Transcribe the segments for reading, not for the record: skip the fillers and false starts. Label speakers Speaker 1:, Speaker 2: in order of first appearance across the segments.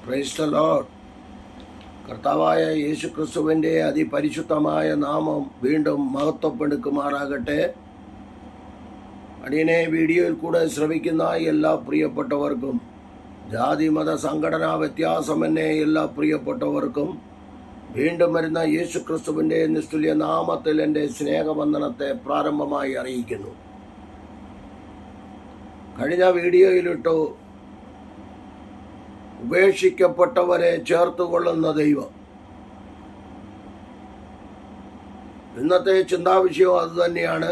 Speaker 1: Praise the Lord. കർത്താവായ യേശു ക്രിസ്തുവിൻ്റെ അതിപരിശുദ്ധമായ നാമം വീണ്ടും മഹത്വപ്പെടുക്കുമാറാകട്ടെ. അടിയനെ വീഡിയോയിൽ കൂടെ ശ്രവിക്കുന്ന എല്ലാ പ്രിയപ്പെട്ടവർക്കും, ജാതി മത സംഘടനാ വ്യത്യാസമെന്നെ എല്ലാ പ്രിയപ്പെട്ടവർക്കും വീണ്ടും വരുന്ന യേശു ക്രിസ്തുവിൻ്റെ നിസ്തുല്യ നാമത്തിൽ എൻ്റെ സ്നേഹവന്ദനത്തെ പ്രാരംഭമായി അറിയിക്കുന്നു. കഴിഞ്ഞ വീഡിയോയിലിട്ടു ഉപേക്ഷിക്കപ്പെട്ടവരെ ചേർത്തുകൊള്ളുന്ന ദൈവം. ഇന്നത്തെ ചിന്താവിഷയവും അതുതന്നെയാണ്.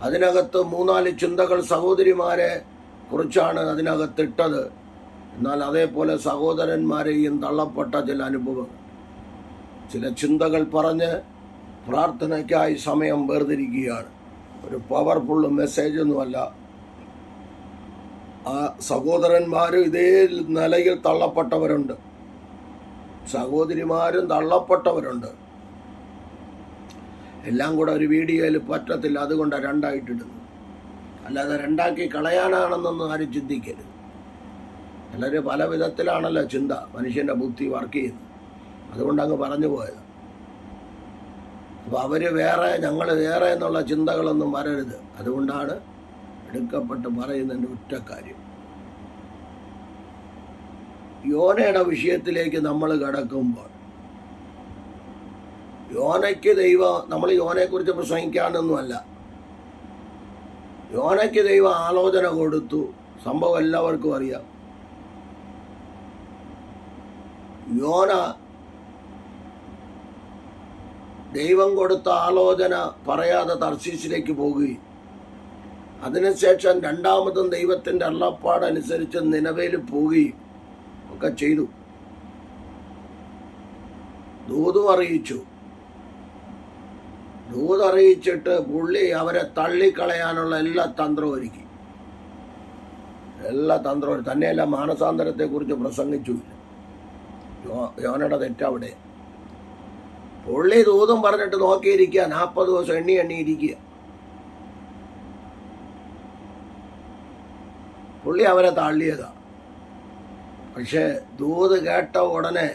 Speaker 1: അതിനകത്ത് 3-4 ചിന്തകൾ സഹോദരിമാരെ കുറിച്ചാണ് അതിനകത്തിട്ടത്. എന്നാൽ അതേപോലെ സഹോദരന്മാരെയും തള്ളപ്പെട്ട ചില അനുഭവങ്ങൾ, ചില ചിന്തകൾ പറഞ്ഞ് പ്രാർത്ഥനയ്ക്കായി സമയം വേർതിരിക്കുകയാണ്. ഒരു പവർഫുൾ മെസ്സേജൊന്നുമല്ല. ആ സഹോദരന്മാരും ഇതേ നിലയിൽ തള്ളപ്പെട്ടവരുണ്ട്, സഹോദരിമാരും തള്ളപ്പെട്ടവരുണ്ട്. എല്ലാം കൂടെ ഒരു വീഡിയോയിൽ പറ്റത്തില്ല, അതുകൊണ്ടാണ് രണ്ടായിട്ടിടുന്നത്. അല്ലാതെ രണ്ടാക്കി കളയാനാണെന്നൊന്നും ആരും ചിന്തിക്കരുത്. എല്ലാവരും പല വിധത്തിലാണല്ലോ ചിന്ത, മനുഷ്യൻ്റെ ബുദ്ധി വർക്ക് ചെയ്യുന്നത്. അതുകൊണ്ടങ്ങ് പറഞ്ഞു പോയത്. അപ്പോൾ അവർ വേറെ, ഞങ്ങൾ വേറെ എന്നുള്ള ചിന്തകളൊന്നും വരരുത്. അതുകൊണ്ടാണ് എടുക്കപ്പെട്ട് പറയുന്നതിൻ്റെ ഒറ്റ കാര്യം. യോനയുടെ വിഷയത്തിലേക്ക് നമ്മൾ കടക്കുമ്പോൾ, യോനയ്ക്ക് ദൈവം, നമ്മൾ യോനയെക്കുറിച്ച് പ്രസംഗിക്കാനൊന്നുമല്ല, യോനയ്ക്ക് ദൈവം ആലോചന കൊടുത്തു. സംഭവം എല്ലാവർക്കും അറിയാം. യോന ദൈവം കൊടുത്ത ആലോചന പറയാതെ തർശീശിലേക്ക് പോകുകയും അതിനുശേഷം രണ്ടാമതും ദൈവത്തിൻ്റെ അരുളപ്പാടനുസരിച്ച് നിനവേൽ പോവുകയും ഒക്കെ ചെയ്തു. ദൂതും അറിയിച്ചു. ദൂതറിയിച്ചിട്ട് പുള്ളി അവരെ തള്ളിക്കളയാനുള്ള എല്ലാ തന്ത്രവും ഒരുക്കി. എല്ലാ തന്ത്രവും തന്നെയല്ല, മാനസാന്തരത്തെക്കുറിച്ച് പ്രസംഗിച്ചുമില്ല. യോനയുടെ തെറ്റവിടെ. പുള്ളി ദൂതും പറഞ്ഞിട്ട് നോക്കിയിരിക്കുക, 40 ദിവസം എണ്ണി ഇരിക്കുക. പുള്ളി അവരെ തള്ളിയതാ. പക്ഷെ ദൂത് കേട്ട ഉടനെ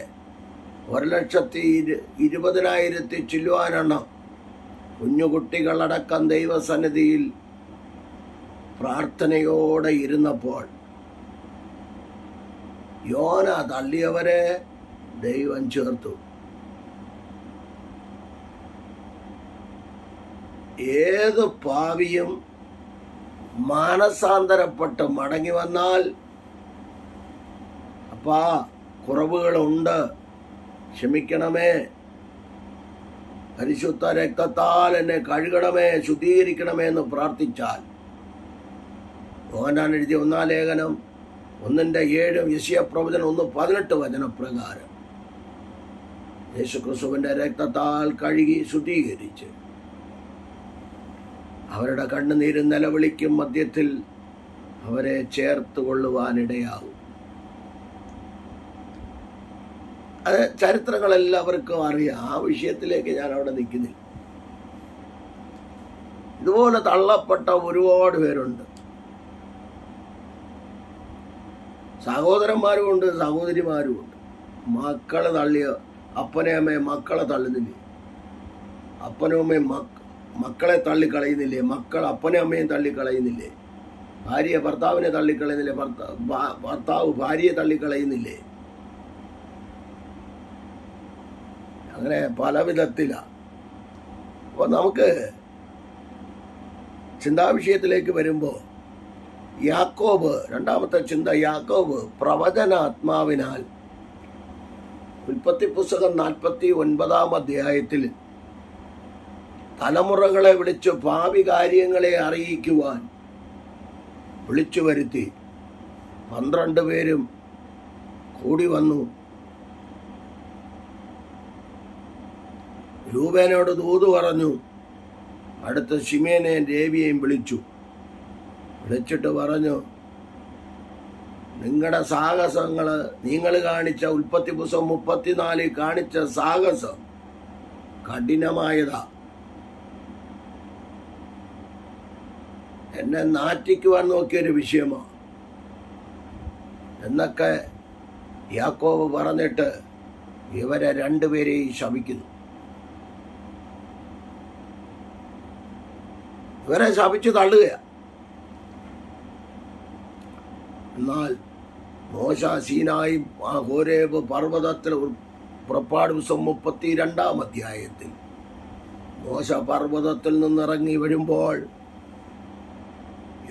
Speaker 1: 1,20,000 ചില്ലുവാനെണ്ണം കുഞ്ഞുകുട്ടികളടക്കം ദൈവസന്നിധിയിൽ പ്രാർത്ഥനയോടെ ഇരുന്നപ്പോൾ യോന തള്ളിയവരെ ദൈവം ചേർത്തു. ഏത് പാവിയും മാനസാന്തരപ്പെട്ട് മടങ്ങി വന്നാൽ, അപ്പാ കുറവുകളുണ്ട്, ക്ഷമിക്കണമേ, പരിശുദ്ധ രക്തത്താൽ എന്നെ കഴുകണമേ, ശുദ്ധീകരിക്കണമേ എന്ന് പ്രാർത്ഥിച്ചാൽ, യോഹന്നാൻ എഴുതിയ 1-ാം ലേഖനം 1:7, യെശയ്യാപ്രവചനം 1:18 വചനപ്രകാരം യേശുക്രിസ്തുവിൻ്റെ രക്തത്താൽ കഴുകി ശുദ്ധീകരിച്ച് അവരുടെ കണ്ണുനീരും നിലവിളിക്കും മധ്യത്തിൽ അവരെ ചേർത്ത് കൊള്ളുവാനിടയാകും. അത് ചരിത്രങ്ങളെല്ലാവർക്കും അറിയാം. ആ വിഷയത്തിലേക്ക് ഞാൻ അവിടെ നിൽക്കുന്നില്ല. ഇതുപോലെ തള്ളപ്പെട്ട ഒരുപാട് പേരുണ്ട്. സഹോദരന്മാരുമുണ്ട്, സഹോദരിമാരുമുണ്ട്. മക്കളെ തള്ളിയ അപ്പനെ അമ്മയെ മക്കളെ തള്ളുന്നില്ലേ? അപ്പനും അമ്മയും മക്കളെ തള്ളിക്കളയുന്നില്ലേ? മക്കൾ അപ്പനെ അമ്മയും തള്ളിക്കളയുന്നില്ലേ? ഭാര്യ ഭർത്താവിനെ തള്ളിക്കളയുന്നില്ലേ? ഭർത്താവ് ഭാര്യയെ തള്ളിക്കളയുന്നില്ലേ? അങ്ങനെ പല വിധത്തിലാണ്. അപ്പോൾ നമുക്ക് ചിന്താവിഷയത്തിലേക്ക് വരുമ്പോൾ, യാക്കോബ്, രണ്ടാമത്തെ ചിന്ത, യാക്കോബ് പ്രവചനാത്മാവിനാൽ ഉൽപ്പത്തി പുസ്തകം 49-ാം അധ്യായത്തിൽ തലമുറകളെ വിളിച്ച് ഭാവി കാര്യങ്ങളെ അറിയിക്കുവാൻ വിളിച്ചു വരുത്തി. 12 പേരും കൂടി വന്നു. രൂബേനോട് ദൂത് പറഞ്ഞു. അടുത്ത ശിമേനെയും ലേവിയെയും വിളിച്ചിട്ട് പറഞ്ഞു, നിങ്ങളുടെ സാഹസങ്ങൾ, നിങ്ങൾ കാണിച്ച ഉൽപ്പത്തി പുസ്തകം 34 കാണിച്ച സാഹസം കഠിനമായതാ. എന്നെ നാറ്റിക്കുവാൻ നോക്കിയൊരു വിഷയമാണ് എന്നൊക്കെ യാക്കോബ് പറഞ്ഞിട്ട് ഇവരെ രണ്ടുപേരെയും ശപിക്കുന്നു. ഇവരെ ശപിച്ചു തള്ളുകയാണ്. എന്നാൽ മോശ സീനായി ഹോരേബ് പർവ്വതത്തിൽ പുറപ്പാട് ദിവസം 32-ാം അധ്യായത്തിൽ മോശ പർവ്വതത്തിൽ നിന്നിറങ്ങി വരുമ്പോൾ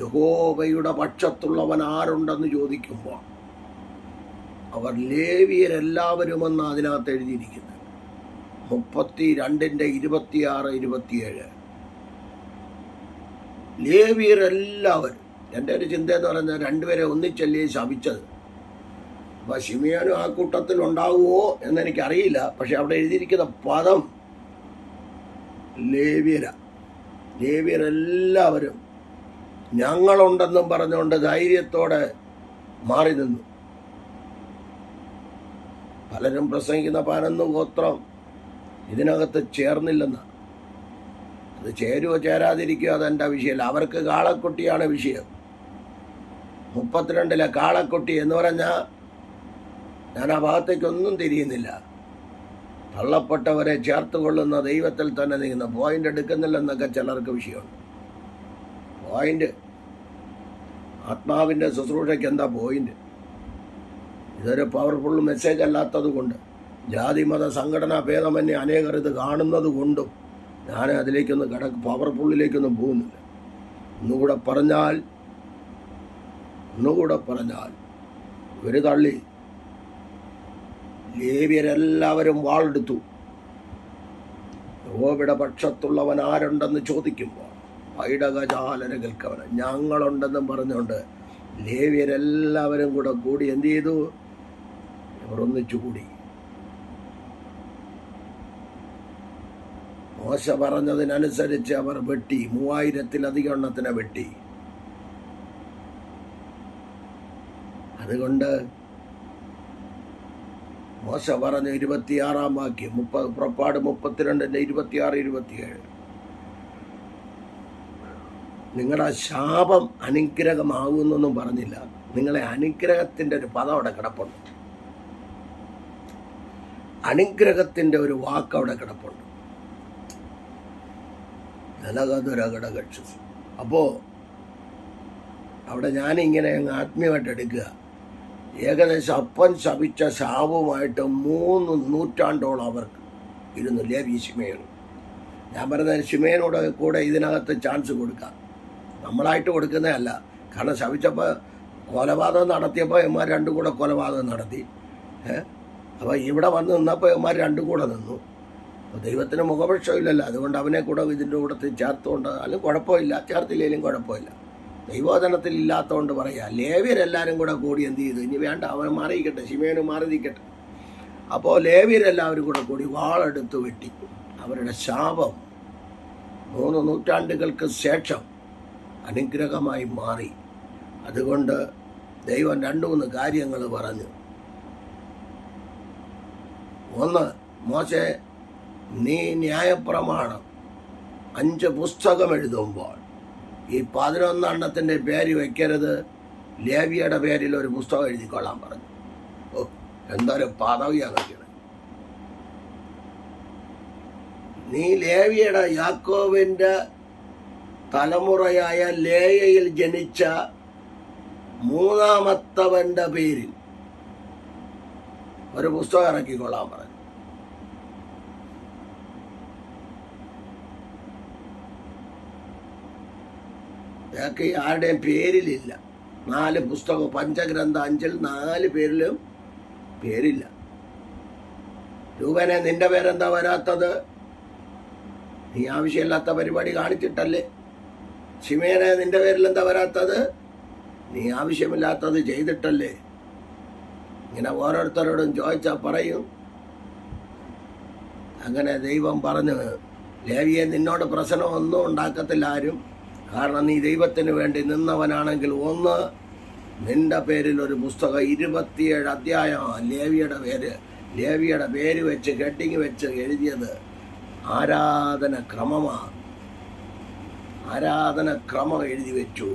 Speaker 1: യഹോവയുടെ പക്ഷത്തുള്ളവൻ ആരുണ്ടെന്ന് ചോദിക്കുമ്പോൾ അവർ ലേവ്യരെല്ലാവരുമെന്ന് അതിനകത്ത് എഴുതിയിരിക്കുന്നത്. 32:26-27 ലേവ്യരെല്ലാവരും. എൻ്റെ ഒരു ചിന്ത എന്ന് പറഞ്ഞാൽ രണ്ടുപേരെ ഒന്നിച്ചല്ലേ ശപിച്ചത്. അപ്പം ശിമിയോനും ആ കൂട്ടത്തിൽ ഉണ്ടാവുമോ എന്നെനിക്കറിയില്ല. പക്ഷെ അവിടെ എഴുതിയിരിക്കുന്ന പദം ലേവ്യരെല്ലാവരും ഞങ്ങളുണ്ടെന്നും പറഞ്ഞുകൊണ്ട് ധൈര്യത്തോടെ മാറി നിന്നു. പലരും പ്രസംഗിക്കുന്ന 11 ഗോത്രം ഇതിനകത്ത് ചേർന്നില്ലെന്ന്. അത് ചേരുവോ ചേരാതിരിക്കുകയോ അതെൻ്റെ വിഷയമല്ല. അവർക്ക് കാളക്കുട്ടിയാണ് വിഷയം. 32-ലെ കാളക്കുട്ടി എന്ന് പറഞ്ഞാൽ ഞാൻ ആ ഭാഗത്തേക്കൊന്നും തിരിയുന്നില്ല. തള്ളപ്പെട്ടവരെ ചേർത്ത് കൊള്ളുന്ന ദൈവത്തിൽ തന്നെ നീങ്ങുന്ന പോയിന്റ് എടുക്കുന്നില്ലെന്നൊക്കെ ചിലർക്ക് വിഷയമുണ്ട്. പോയിന്റ് ആത്മാവിൻ്റെ ശുശ്രൂഷയ്ക്ക് എന്താ പോയിന്റ്? ഇതൊരു പവർഫുൾ മെസ്സേജ് അല്ലാത്തത് കൊണ്ട്, ജാതിമത സംഘടനാ ഭേദമന്യേ അനേകർ ഇത് കാണുന്നത് കൊണ്ടും ഞാൻ അതിലേക്കൊന്നും പവർഫുള്ളിലേക്കൊന്നും പോകുന്നില്ല. ഒന്നുകൂടെ പറഞ്ഞാൽ ഒരു തള്ളി ലേവ്യരെല്ലാവരും വാളെടുത്തു. യഹോവയുടെ പക്ഷത്തുള്ളവൻ ആരുണ്ടെന്ന് ചോദിക്കുമ്പോൾ പൈടകജാലര കേൾക്കവന് ഞങ്ങളുണ്ടെന്നും പറഞ്ഞുകൊണ്ട് ലേവ്യരെല്ലാവരും കൂടി എന്ത് ചെയ്തു? ഇവർ ഒന്നിച്ചു കൂടി. മോശ പറഞ്ഞതിനനുസരിച്ച് അവർ വെട്ടി. 3000-ലധികം എണ്ണത്തിനെ വെട്ടി. അതുകൊണ്ട് മോശ പറഞ്ഞ 26-ാം വാക്യം പുറപ്പാട് 32-26-27 നിങ്ങളുടെ ശാപം അനുഗ്രഹമാകുന്നൊന്നും പറഞ്ഞില്ല. നിങ്ങളെ അനുഗ്രഹത്തിൻ്റെ ഒരു പദം അവിടെ കിടപ്പുണ്ട്. അനുഗ്രഹത്തിൻ്റെ ഒരു വാക്ക് അവിടെ കിടപ്പുണ്ട്. ജലകതുരകടകക്ഷ. അപ്പോൾ അവിടെ ഞാനിങ്ങനെ അങ്ങ് ആത്മീയമായിട്ട് എടുക്കുക. ഏകദേശം അപ്പൻ ശപിച്ച ശാപവുമായിട്ട് 3 നൂറ്റാണ്ടോളം അവർക്ക് ഇരുന്നു ലേവി ശിമയോനും. ഞാൻ പറഞ്ഞത് ശിമയോനോട് കൂടെ ഇതിനകത്ത് ചാൻസ് കൊടുക്കാം. നമ്മളായിട്ട് കൊടുക്കുന്നതല്ല. കാരണം ശപിച്ചപ്പോൾ കൊലപാതകം നടത്തിയപ്പോൾ ഇവന്മാർ രണ്ടും കൂടെ കൊലപാതകം നടത്തി. അപ്പോൾ ഇവിടെ വന്ന് നിന്നപ്പോൾ ഇവന്മാർ രണ്ടും കൂടെ നിന്നു. അപ്പോൾ ദൈവത്തിന് മുഖപക്ഷമില്ലല്ലോ. അതുകൊണ്ട് അവനെ കൂടെ ഇതിൻ്റെ കൂടെ ചേർത്തുകൊണ്ട് അതിലും കുഴപ്പമില്ല, ചേർത്തില്ലെങ്കിലും കുഴപ്പമില്ല. ദൈവോധനത്തിൽ ഇല്ലാത്തതുകൊണ്ട് പറയാം. ലേവ്യരെല്ലാവരും കൂടി എന്ത് ചെയ്തു? ഇനി വേണ്ട, അവൻ മാറിയിരിക്കട്ടെ, ശിമയോനും മാറി നിൽക്കട്ടെ. അപ്പോൾ ലേവ്യരെല്ലാവരും കൂടി വാളെടുത്ത് വെട്ടി. അവരുടെ ശാപം 3 നൂറ്റാണ്ടുകൾക്ക് ശേഷം അനുഗ്രഹമായി മാറി. അതുകൊണ്ട് ദൈവം 2-3 കാര്യങ്ങൾ പറഞ്ഞു. ഒന്ന്, മോശെ നീ ന്യായപ്രമാണം 5 പുസ്തകം എഴുതുമ്പോൾ ഈ 11 എണ്ണത്തിൻ്റെ പേര് വയ്ക്കരുത്, ലേവിയുടെ പേരിൽ ഒരു പുസ്തകം എഴുതിക്കൊള്ളാൻ പറഞ്ഞു. ഓ, എന്തൊരു പദവിയാണ് വയ്ക്കണത്. നീ ലേവിയുടെ യാക്കോബിൻ്റെ തലമുറയായ ലേയയിൽ ജനിച്ച 3ാമത്തവൻ്റെ പേരിൽ ഒരു പുസ്തകം ഇറക്കിക്കൊള്ളാൻ പറഞ്ഞു. ഇതൊക്കെ ആരുടെയും പേരിലില്ല. 4 പുസ്തകം പഞ്ചഗ്രന്ഥ 5-ൽ 4 പേരിലും പേരില്ല. രൂപനെ നിന്റെ പേരെന്താ വരാത്തത്? നീ ആവശ്യമില്ലാത്ത പരിപാടി കാണിച്ചിട്ടല്ലേ. ശിമേനെ നിന്റെ പേരിലെന്താ വരാത്തത്? നീ ആവശ്യമില്ലാത്തത് ചെയ്തിട്ടല്ലേ. ഇങ്ങനെ ഓരോരുത്തരോടും ചോദിച്ചാൽ പറയും. അങ്ങനെ ദൈവം പറഞ്ഞു, ലേവിയെ നിന്നോട് പ്രശ്നമൊന്നും ഉണ്ടാക്കത്തില്ല ആരും. കാരണം നീ ദൈവത്തിന് വേണ്ടി നിന്നവനാണെങ്കിൽ. ഒന്ന്, നിന്റെ പേരിൽ ഒരു പുസ്തകം 27 അധ്യായം ലേവിയുടെ പേര് വെച്ച് ഹെഡിങ് വെച്ച് എഴുതിയത് ആരാധന ക്രമമാണ്. ആരാധന ക്രമം എഴുതി വെച്ചു.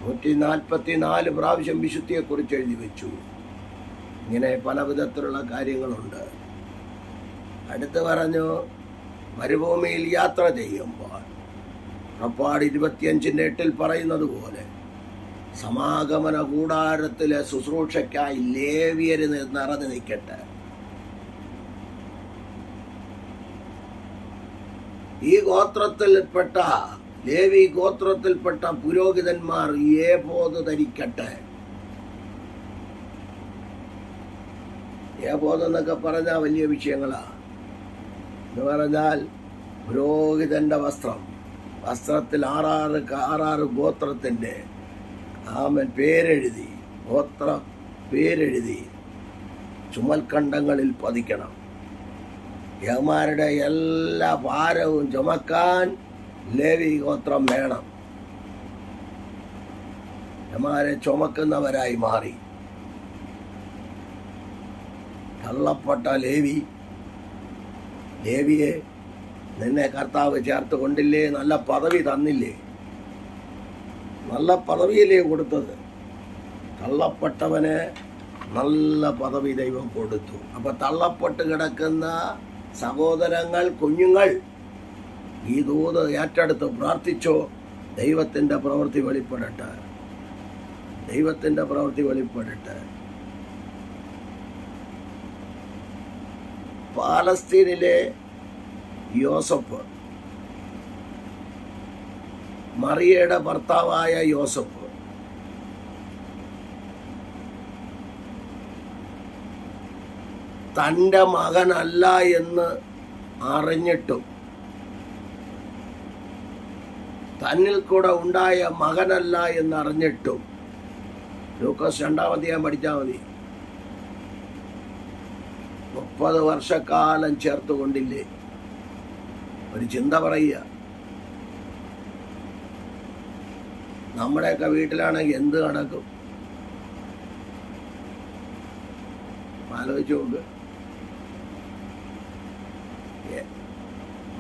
Speaker 1: 144 പ്രാവശ്യം വിശുദ്ധിയെക്കുറിച്ച് എഴുതി വെച്ചു. ഇങ്ങനെ പല വിധത്തിലുള്ള കാര്യങ്ങളുണ്ട്. അടുത്ത് പറഞ്ഞു, മരുഭൂമിയിൽ യാത്ര ചെയ്യുമ്പോൾ പുറപ്പാട് 25:8 പറയുന്നത് പോലെ സമാഗമന കൂടാരത്തിലെ ശുശ്രൂഷയ്ക്കായി ലേവ്യര് നിറഞ്ഞു നിൽക്കട്ടെ. ഈ ഗോത്രത്തിൽപ്പെട്ട ലേവി ഗോത്രത്തിൽപ്പെട്ട പുരോഹിതന്മാർ ഏഫോദ് ധരിക്കട്ടെ. ഏഫോദ് എന്നൊക്കെ പറഞ്ഞാൽ വലിയ വിഷയങ്ങളാ. എന്ന് പറഞ്ഞാൽ പുരോഹിതന്റെ വസ്ത്രത്തിൽ ആറാറ് ഗോത്രത്തിന്റെ പേരെഴുതി, ഗോത്ര പേരെഴുതി ചുമൽക്കണ്ടങ്ങളിൽ പതിക്കണം. യഹമാരുടെ എല്ലാ ഭാരവും ചുമക്കാൻ ലേവി ഗോത്രം വേണം. യഹമാരെ ചുമക്കുന്നവരായി മാറി. തള്ളപ്പെട്ട ലേവിയെ നിന്നെ കർത്താവ് ചേർത്ത് കൊണ്ടില്ലേ? നല്ല പദവി തന്നില്ലേ? നല്ല പദവിയിലേ കൊടുത്തത്. തള്ളപ്പെട്ടവന് നല്ല പദവി ദൈവം കൊടുത്തു. അപ്പൊ തള്ളപ്പെട്ട് കിടക്കുന്ന സഹോദരങ്ങൾ, കുഞ്ഞുങ്ങൾ, ഈ ദൂത് ഏറ്റെടുത്ത് പ്രാർത്ഥിച്ചോ. ദൈവത്തിന്റെ പ്രവൃത്തി വെളിപ്പെടട്ടെ. ദൈവത്തിന്റെ പ്രവൃത്തി വെളിപ്പെടട്ടെ. പാലസ്തീനിലെ യോസഫ്, മറിയയുടെ ഭർത്താവായ യോസഫ്, തൻ്റെ മകനല്ല എന്ന് അറിഞ്ഞിട്ടും, തന്നിൽ കൂടെ ഉണ്ടായ മകനല്ല എന്നറിഞ്ഞിട്ടും, ലൂക്കോസ് 2-ാം അധ്യായം പഠിച്ചാൽ മതി, 30 വർഷക്കാലം ചേർത്തുകൊണ്ടില്ലേ? ഒരു ചിന്ത പറയുക. നമ്മുടെയൊക്കെ വീട്ടിലാണെങ്കിൽ എന്ത് നടക്കും? ആലോചിച്ച് നോക്ക്.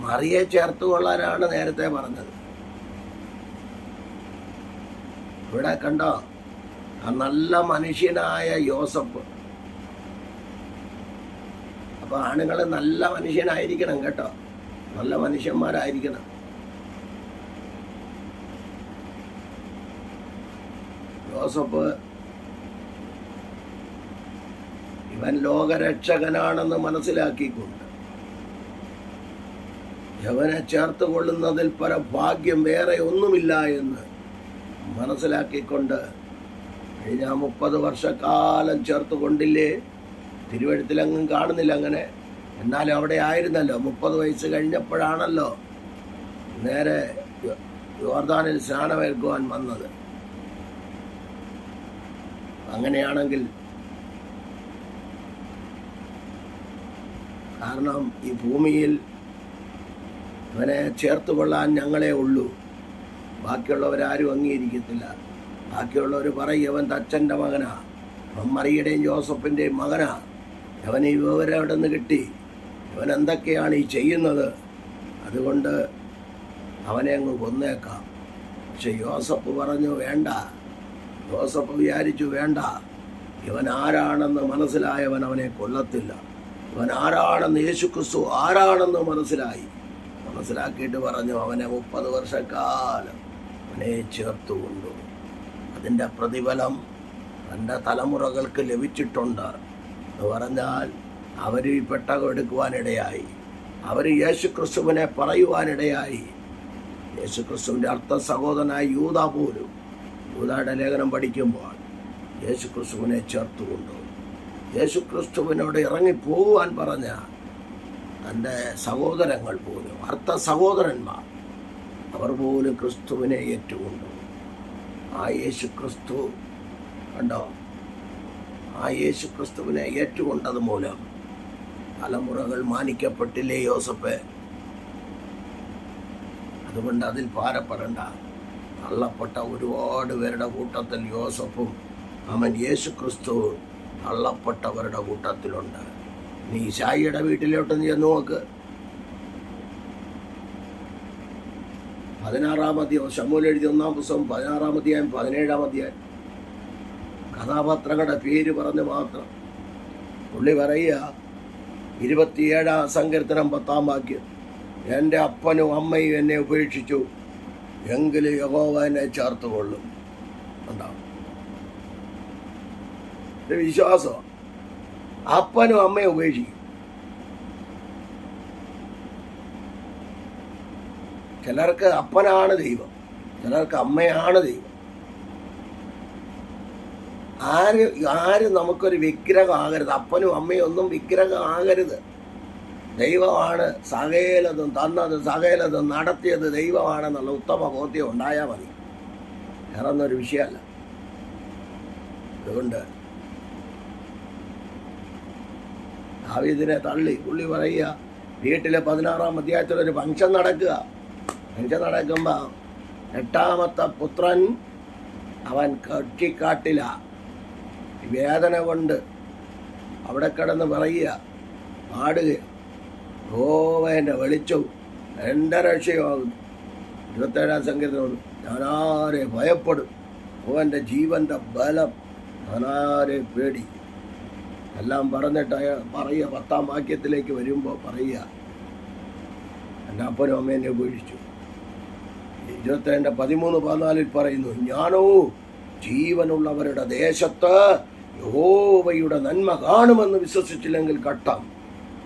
Speaker 1: മറിയെ ചേർത്ത് കൊള്ളാനാണ് നേരത്തെ പറഞ്ഞത്. ഇവിടെ കണ്ടോ, ആ നല്ല മനുഷ്യനായ യോസഫ്. അപ്പൊ ആണുങ്ങൾ നല്ല മനുഷ്യനായിരിക്കണം കേട്ടോ, നല്ല മനുഷ്യന്മാരായിരിക്കണം. യോസഫ് ഇവൻ ലോകരക്ഷകനാണെന്ന് മനസ്സിലാക്കിക്കൊണ്ട് യവനെ ചേർത്ത് കൊള്ളുന്നതിൽ പരഭാഗ്യം വേറെ ഒന്നുമില്ല എന്ന് മനസ്സിലാക്കിക്കൊണ്ട് കഴിഞ്ഞ 30 വർഷക്കാലം ചേർത്ത് കൊണ്ടില്ലേ? തിരുവഴുത്തിലെങ്ങും കാണുന്നില്ല അങ്ങനെ. എന്നാലും അവിടെ ആയിരുന്നല്ലോ. 30 വയസ്സ് കഴിഞ്ഞപ്പോഴാണല്ലോ നേരെ യോർദാനിൽ സ്നാനമേൽക്കുവാൻ വന്നത്. അങ്ങനെയാണെങ്കിൽ, കാരണം ഈ ഭൂമിയിൽ ഇവനെ ചേർത്ത് കൊള്ളാൻ ഞങ്ങളെ ഉള്ളൂ. ബാക്കിയുള്ളവരാരും അംഗീകരിക്കത്തില്ല. ബാക്കിയുള്ളവർ പറയും ഇവൻ അച്ഛൻ്റെ മകനാ, അവൻ മറിയുടെയും ജോസഫിൻ്റെയും മകനാ, അവൻ ഈ വിവരം എവിടെ നിന്ന് കിട്ടി, ഇവൻ എന്തൊക്കെയാണ് ഈ ചെയ്യുന്നത്, അതുകൊണ്ട് അവനെ അങ്ങ് കൊന്നേക്കാം. പക്ഷെ യോസഫ് പറഞ്ഞു വേണ്ട. യോസഫ് വിചാരിച്ചു വേണ്ട, ഇവൻ ആരാണെന്ന് മനസ്സിലായവൻ അവനെ കൊല്ലത്തില്ല. ഇവൻ ആരാണെന്ന്, യേശുക്രിസ്തു ആരാണെന്ന് മനസ്സിലാക്കിയിട്ട് പറഞ്ഞു അവനെ 30 വർഷക്കാലം അവനെ ചേർത്തുകൊണ്ടു. അതിൻ്റെ പ്രതിഫലം തൻ്റെ തലമുറകൾക്ക് ലഭിച്ചിട്ടുണ്ട് എന്ന് പറഞ്ഞാൽ അവർ ഈ പെട്ടകം എടുക്കുവാനിടയായി, അവർ യേശുക്രിസ്തുവിനെ പറയുവാനിടയായി. യേശുക്രിസ്തുവിൻ്റെ അർത്ഥ സഹോദരനായ യൂദാ പോലും യൂദായുടെ ലേഖനം പഠിക്കുമ്പോൾ യേശുക്രിസ്തുവിനെ ചേർത്തുകൊണ്ടു. യേശുക്രിസ്തുവിനോട് ഇറങ്ങിപ്പോകുവാൻ പറഞ്ഞ തൻ്റെ സഹോദരങ്ങൾ പോലും, അർത്ഥ സഹോദരന്മാർ, അവർ പോലും ക്രിസ്തുവിനെ ഏറ്റുകൊണ്ടു. ആ യേശുക്രിസ്തു കണ്ടോ, ആ യേശുക്രിസ്തുവിനെ ഏറ്റുകൊണ്ടത് മൂലം തലമുറകൾ മാനിക്കപ്പെട്ടില്ലേ യോസഫ്? അതുകൊണ്ട് അതിൽ ഭാരപ്പെടണ്ട. തള്ളപ്പെട്ട ഒരുപാട് പേരുടെ കൂട്ടത്തിൽ യോസഫും അവൻ യേശുക്രിസ്തു തള്ളപ്പെട്ടവരുടെ കൂട്ടത്തിലുണ്ട്. നീ ഇശായിയുടെ വീട്ടിലോട്ടൊന്ന് ചെന്ന് നോക്ക്. 16-ാം അധ്യായം, ശമൂവേൽ എഴുതിയ 1-ാം പുസ്തകം 16-ാം അധ്യായം 17-ാം അധ്യായം, കഥാപാത്രങ്ങളുടെ പേര് പറഞ്ഞ് മാത്രം പുള്ളി പറയുക 27-ാം സങ്കീർത്തനം 10-ാം വാക്യം, എൻ്റെ അപ്പനും അമ്മയും എന്നെ ഉപേക്ഷിച്ചു, എങ്കിലും യഹോവ എന്നെ ചേർത്തുകൊള്ളും. ഉണ്ടാവും വിശ്വാസം. അപ്പനും അമ്മയും ഉപേക്ഷിക്കും. ചിലർക്ക് അപ്പനാണ് ദൈവം, ചിലർക്ക് അമ്മയാണ് ദൈവം. ആര് നമുക്കൊരു വിഗ്രഹം ആകരുത്. അപ്പനും അമ്മയും ഒന്നും വിഗ്രഹം ആകരുത്. ദൈവമാണ് സകലതും തന്നത്, സകലതും നടത്തിയത് ദൈവമാണെന്നുള്ള ഉത്തമ ബോധ്യം ഉണ്ടായാൽ മതി. വേറൊന്നൊരു വിഷയമല്ല. അതുകൊണ്ട് ദാവീദിനെ തള്ളി. പുള്ളി പറയുക, വീട്ടിലെ 16-ാം അധ്യായത്തിലൊരു ഫംഗ്ഷൻ നടക്കുക. ഫംഗ്ഷൻ നടക്കുമ്പോൾ 8-ാമത്തെ പുത്രൻ അവൻ കട്ടിക്കാട്ടില വേദന കൊണ്ട് അവിടെ കിടന്ന് പറയുക, പാടുക, യഹോവയുടെ വെളിച്ചവും എൻ്റെ രക്ഷയുമാകുന്നു. 27-ാം സങ്കീർത്തനം, ഞാനാരെ ഭയപ്പെടും, അവൻ്റെ ജീവൻ്റെ ബലം, ഞാനാരെ പേടി. എല്ലാം പറഞ്ഞിട്ട് പറയുക. 10-ാം വാക്യത്തിലേക്ക് വരുമ്പോൾ പറയുക, എൻ്റെ അപ്പനും അമ്മേനെ ഉപേക്ഷിച്ചു. 27-13-14 പറയുന്നു, ഞാനോ ജീവനുള്ളവരുടെ ദേശത്ത് യഹോവയുടെ നന്മ കാണുമെന്ന് വിശ്വസിച്ചില്ലെങ്കിൽ കട്ടം.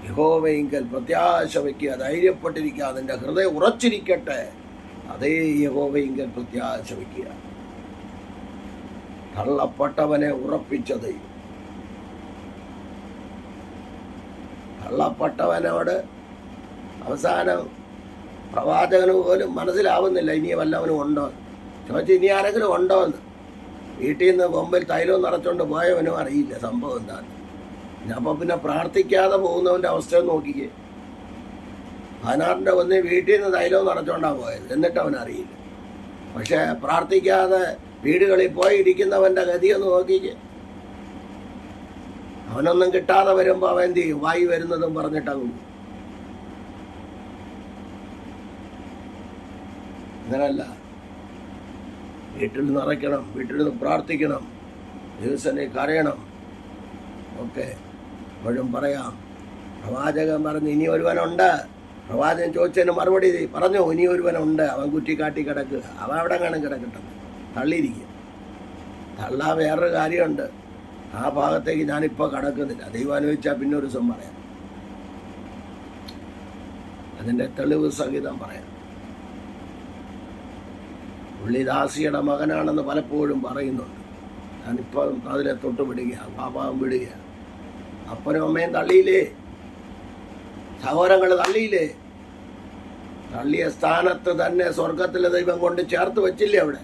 Speaker 1: യഹോവയെങ്കിൽ പ്രത്യാശ വയ്ക്കുക, ധൈര്യപ്പെട്ടിരിക്കുക, അതിൻ്റെ ഹൃദയം ഉറച്ചിരിക്കട്ടെ. അതേ യഹോവയെങ്കിൽ പ്രത്യാശ വയ്ക്കുക. തള്ളപ്പെട്ടവനെ ഉറപ്പിച്ച ദൈവം. തള്ളപ്പെട്ടവനോട് അവസാനം പ്രവാചകന് പോലും മനസ്സിലാവുന്നില്ല ഇനി വല്ലവനും ഉണ്ടോ ചോദിച്ചു. ഇനി ആരെങ്കിലും ഉണ്ടോ എന്ന്. വീട്ടിൽ നിന്ന് കൊമ്പിൽ തൈലവും നിറച്ചുകൊണ്ട് പോയവനും അറിയില്ല സംഭവം എന്താണ്. അപ്പോൾ പിന്നെ പ്രാർത്ഥിക്കാതെ പോകുന്നവൻ്റെ അവസ്ഥ നോക്കിക്കേ. 16-ന്റെ ഒന്നേ വീട്ടിൽ നിന്ന് തൈലവും നിറച്ചുകൊണ്ടാണ് പോയത്, എന്നിട്ട് അവനറിയില്ല. പക്ഷേ പ്രാർത്ഥിക്കാതെ വീടുകളിൽ പോയി ഇരിക്കുന്നവൻ്റെ ഗതിയൊന്ന് നോക്കിക്കേ. അവനൊന്നും കിട്ടാതെ വരുമ്പോൾ അവൻ എന്ത് ചെയ്യും? വായി വരുന്നതും പറഞ്ഞിട്ടങ്ങ്. അങ്ങനല്ല. വീട്ടിൽ നിറയ്ക്കണം, വീട്ടിൽ നിന്ന് പ്രാർത്ഥിക്കണം, ദിവസനെ കരയണം. ഓക്കെ, എപ്പോഴും പറയാം. പ്രവാചകൻ പറഞ്ഞു ഇനി ഒരുവനുണ്ട്. പ്രവാചകൻ ചോദിച്ചതിന് മറുപടി പറഞ്ഞു, ഇനി ഒരുവനുണ്ട്, അവൻ കുറ്റിക്കാട്ടി കിടക്കുക, അവൻ അവിടെ കാണും കിടക്കട്ടെ, തള്ളിയിരിക്കുക. തള്ളാൻ വേറൊരു കാര്യമുണ്ട്. ആ ഭാഗത്തേക്ക് ഞാനിപ്പോൾ കടക്കുന്നില്ല. ദൈവം അനുവദിച്ചാൽ പിന്നെ ഒരു ദിവസം പറയാം, അതിൻ്റെ തെളിവ് സഹിതം പറയാം. പുള്ളി ദാസിയുടെ മകനാണെന്ന് പലപ്പോഴും പറയുന്നുണ്ട്. ഞാനിപ്പം അതിനെ തൊട്ട് വിടുക, പാപാവം വിടുക. അപ്പനും അമ്മയും തള്ളിയില്ലേ, സഹോദരങ്ങൾ തള്ളിയില്ലേ. തള്ളിയ സ്ഥാനത്ത് തന്നെ സ്വർഗത്തിലെ ദൈവം കൊണ്ട് ചേർത്ത് വെച്ചില്ലേ അവിടെ.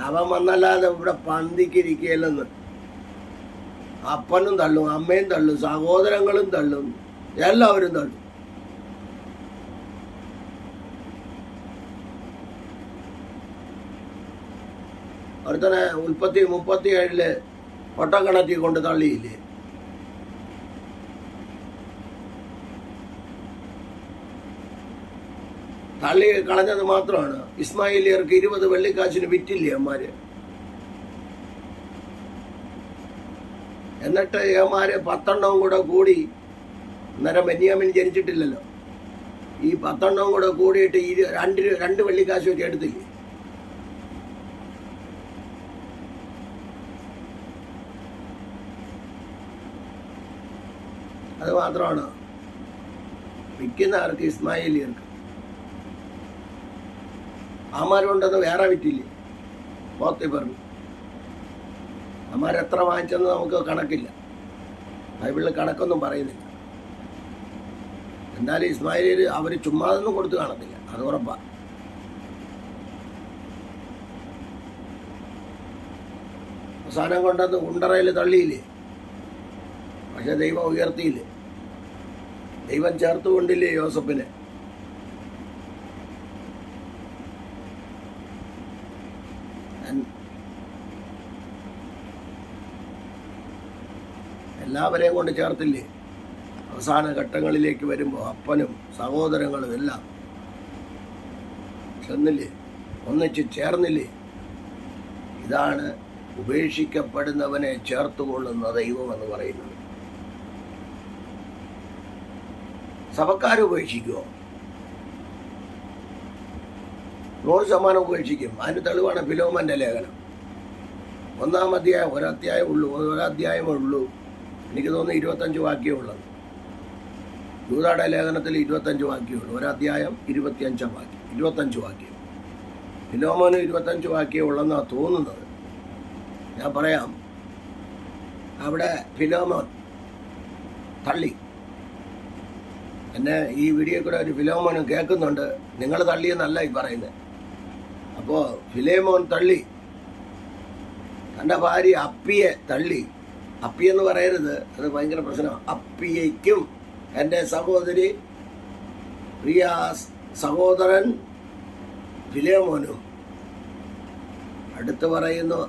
Speaker 1: അവൻ വന്നല്ലാതെ ഇവിടെ പന്തിക്കിരിക്കുകയല്ലെന്ന്. അപ്പനും തള്ളും, അമ്മയും തള്ളും, സഹോദരങ്ങളും തള്ളും, എല്ലാവരും തള്ളും. ഒരുത്തനെ 37 ഒട്ടക്കണറ്റി കൊണ്ട് തള്ളിയില്ലേ. തള്ളി കളഞ്ഞത് മാത്രമാണ്. ഇസ്മായിലിയർക്ക് 20 വെള്ളിക്കാശിന് വിറ്റില്ലേ അമ്മമാര്. എന്നിട്ട് ഏമാര് 10 കൂടെ കൂടി, അന്നേരം ബെന്യാമിൻ ജനിച്ചിട്ടില്ലല്ലോ, ഈ 10 കൂടെ കൂടിയിട്ട് 2 വെള്ളിക്കാശ് വെച്ച് എടുത്തില്ലേ. അത് മാത്രമാണ് വിൽക്കുന്ന ആർക്ക്? ഇസ്മായിലിയർക്ക്. അമാരുണ്ടെന്ന് വേറെ വിറ്റില്ലേ പോത്തിപ്പറഞ്ഞു. അമാരെത്ര വാങ്ങിച്ചെന്ന് നമുക്ക് കണക്കില്ല, ബൈബിളിൽ കണക്കൊന്നും പറയുന്നില്ല. എന്തായാലും ഇസ്മായിലിയർ അവർ ചുമ്മാതൊന്നും കൊടുത്ത് കാണത്തില്ല, അത് ഉറപ്പാണ്. അവസാനം കൊണ്ടത് ഉണ്ടറയിൽ തള്ളിയില്ലേ, പക്ഷെ ദൈവം ഉയർത്തിയില്ലേ. ദൈവം ചേർത്തുകൊണ്ടില്ലേ യോസഫിനെ. എല്ലാവരെയും കൊണ്ട് ചേർത്തില്ലേ. അവസാന ഘട്ടങ്ങളിലേക്ക് വരുമ്പോൾ അപ്പനും സഹോദരങ്ങളും എല്ലാം ചെന്നില്ലേ, ഒന്നിച്ച് ചേർന്നില്ലേ. ഇതാണ് ഉപേക്ഷിക്കപ്പെടുന്നവനെ ചേർത്തുകൊള്ളുന്ന ദൈവം എന്ന് പറയുന്നത്. സഭക്കാർ ഉപേക്ഷിക്കുമോ? 100% ഉപേക്ഷിക്കും. അതിന് തെളിവാണ് ഫിലോമന്റെ ലേഖനം. 1-ാം അധ്യായം, ഒരധ്യായമേ ഉള്ളൂ. എനിക്ക് തോന്നുന്നു 25 വാക്യമേ ഉള്ളത്. യൂദായുടെ ലേഖനത്തിൽ 25 വാക്യമുള്ളൂ. ഒരധ്യായം 25 വാക്യം. ഫിലോമോന് 25 വാക്യം ഉള്ളെന്നാണ് തോന്നുന്നത്. ഞാൻ പറയാം. അവിടെ ഫിലോമോൻ തള്ളി. എന്നെ ഈ വീഡിയോ കൂടെ ഒരു ഫിലോമോനും കേൾക്കുന്നുണ്ട്. നിങ്ങൾ തള്ളിയെന്നല്ല ഈ പറയുന്നത്. അപ്പോൾ ഫിലോമോൻ തള്ളി. തൻ്റെ ഭാര്യ അപ്പിയെ തള്ളി. അപ്പിയെന്ന് പറയരുത്, അത് ഭയങ്കര പ്രശ്നമാണ്. അപ്പിയയ്ക്കും എൻ്റെ സഹോദരി പ്രിയ സഹോദരൻ ഫിലോമോനും, അടുത്ത് പറയുന്നു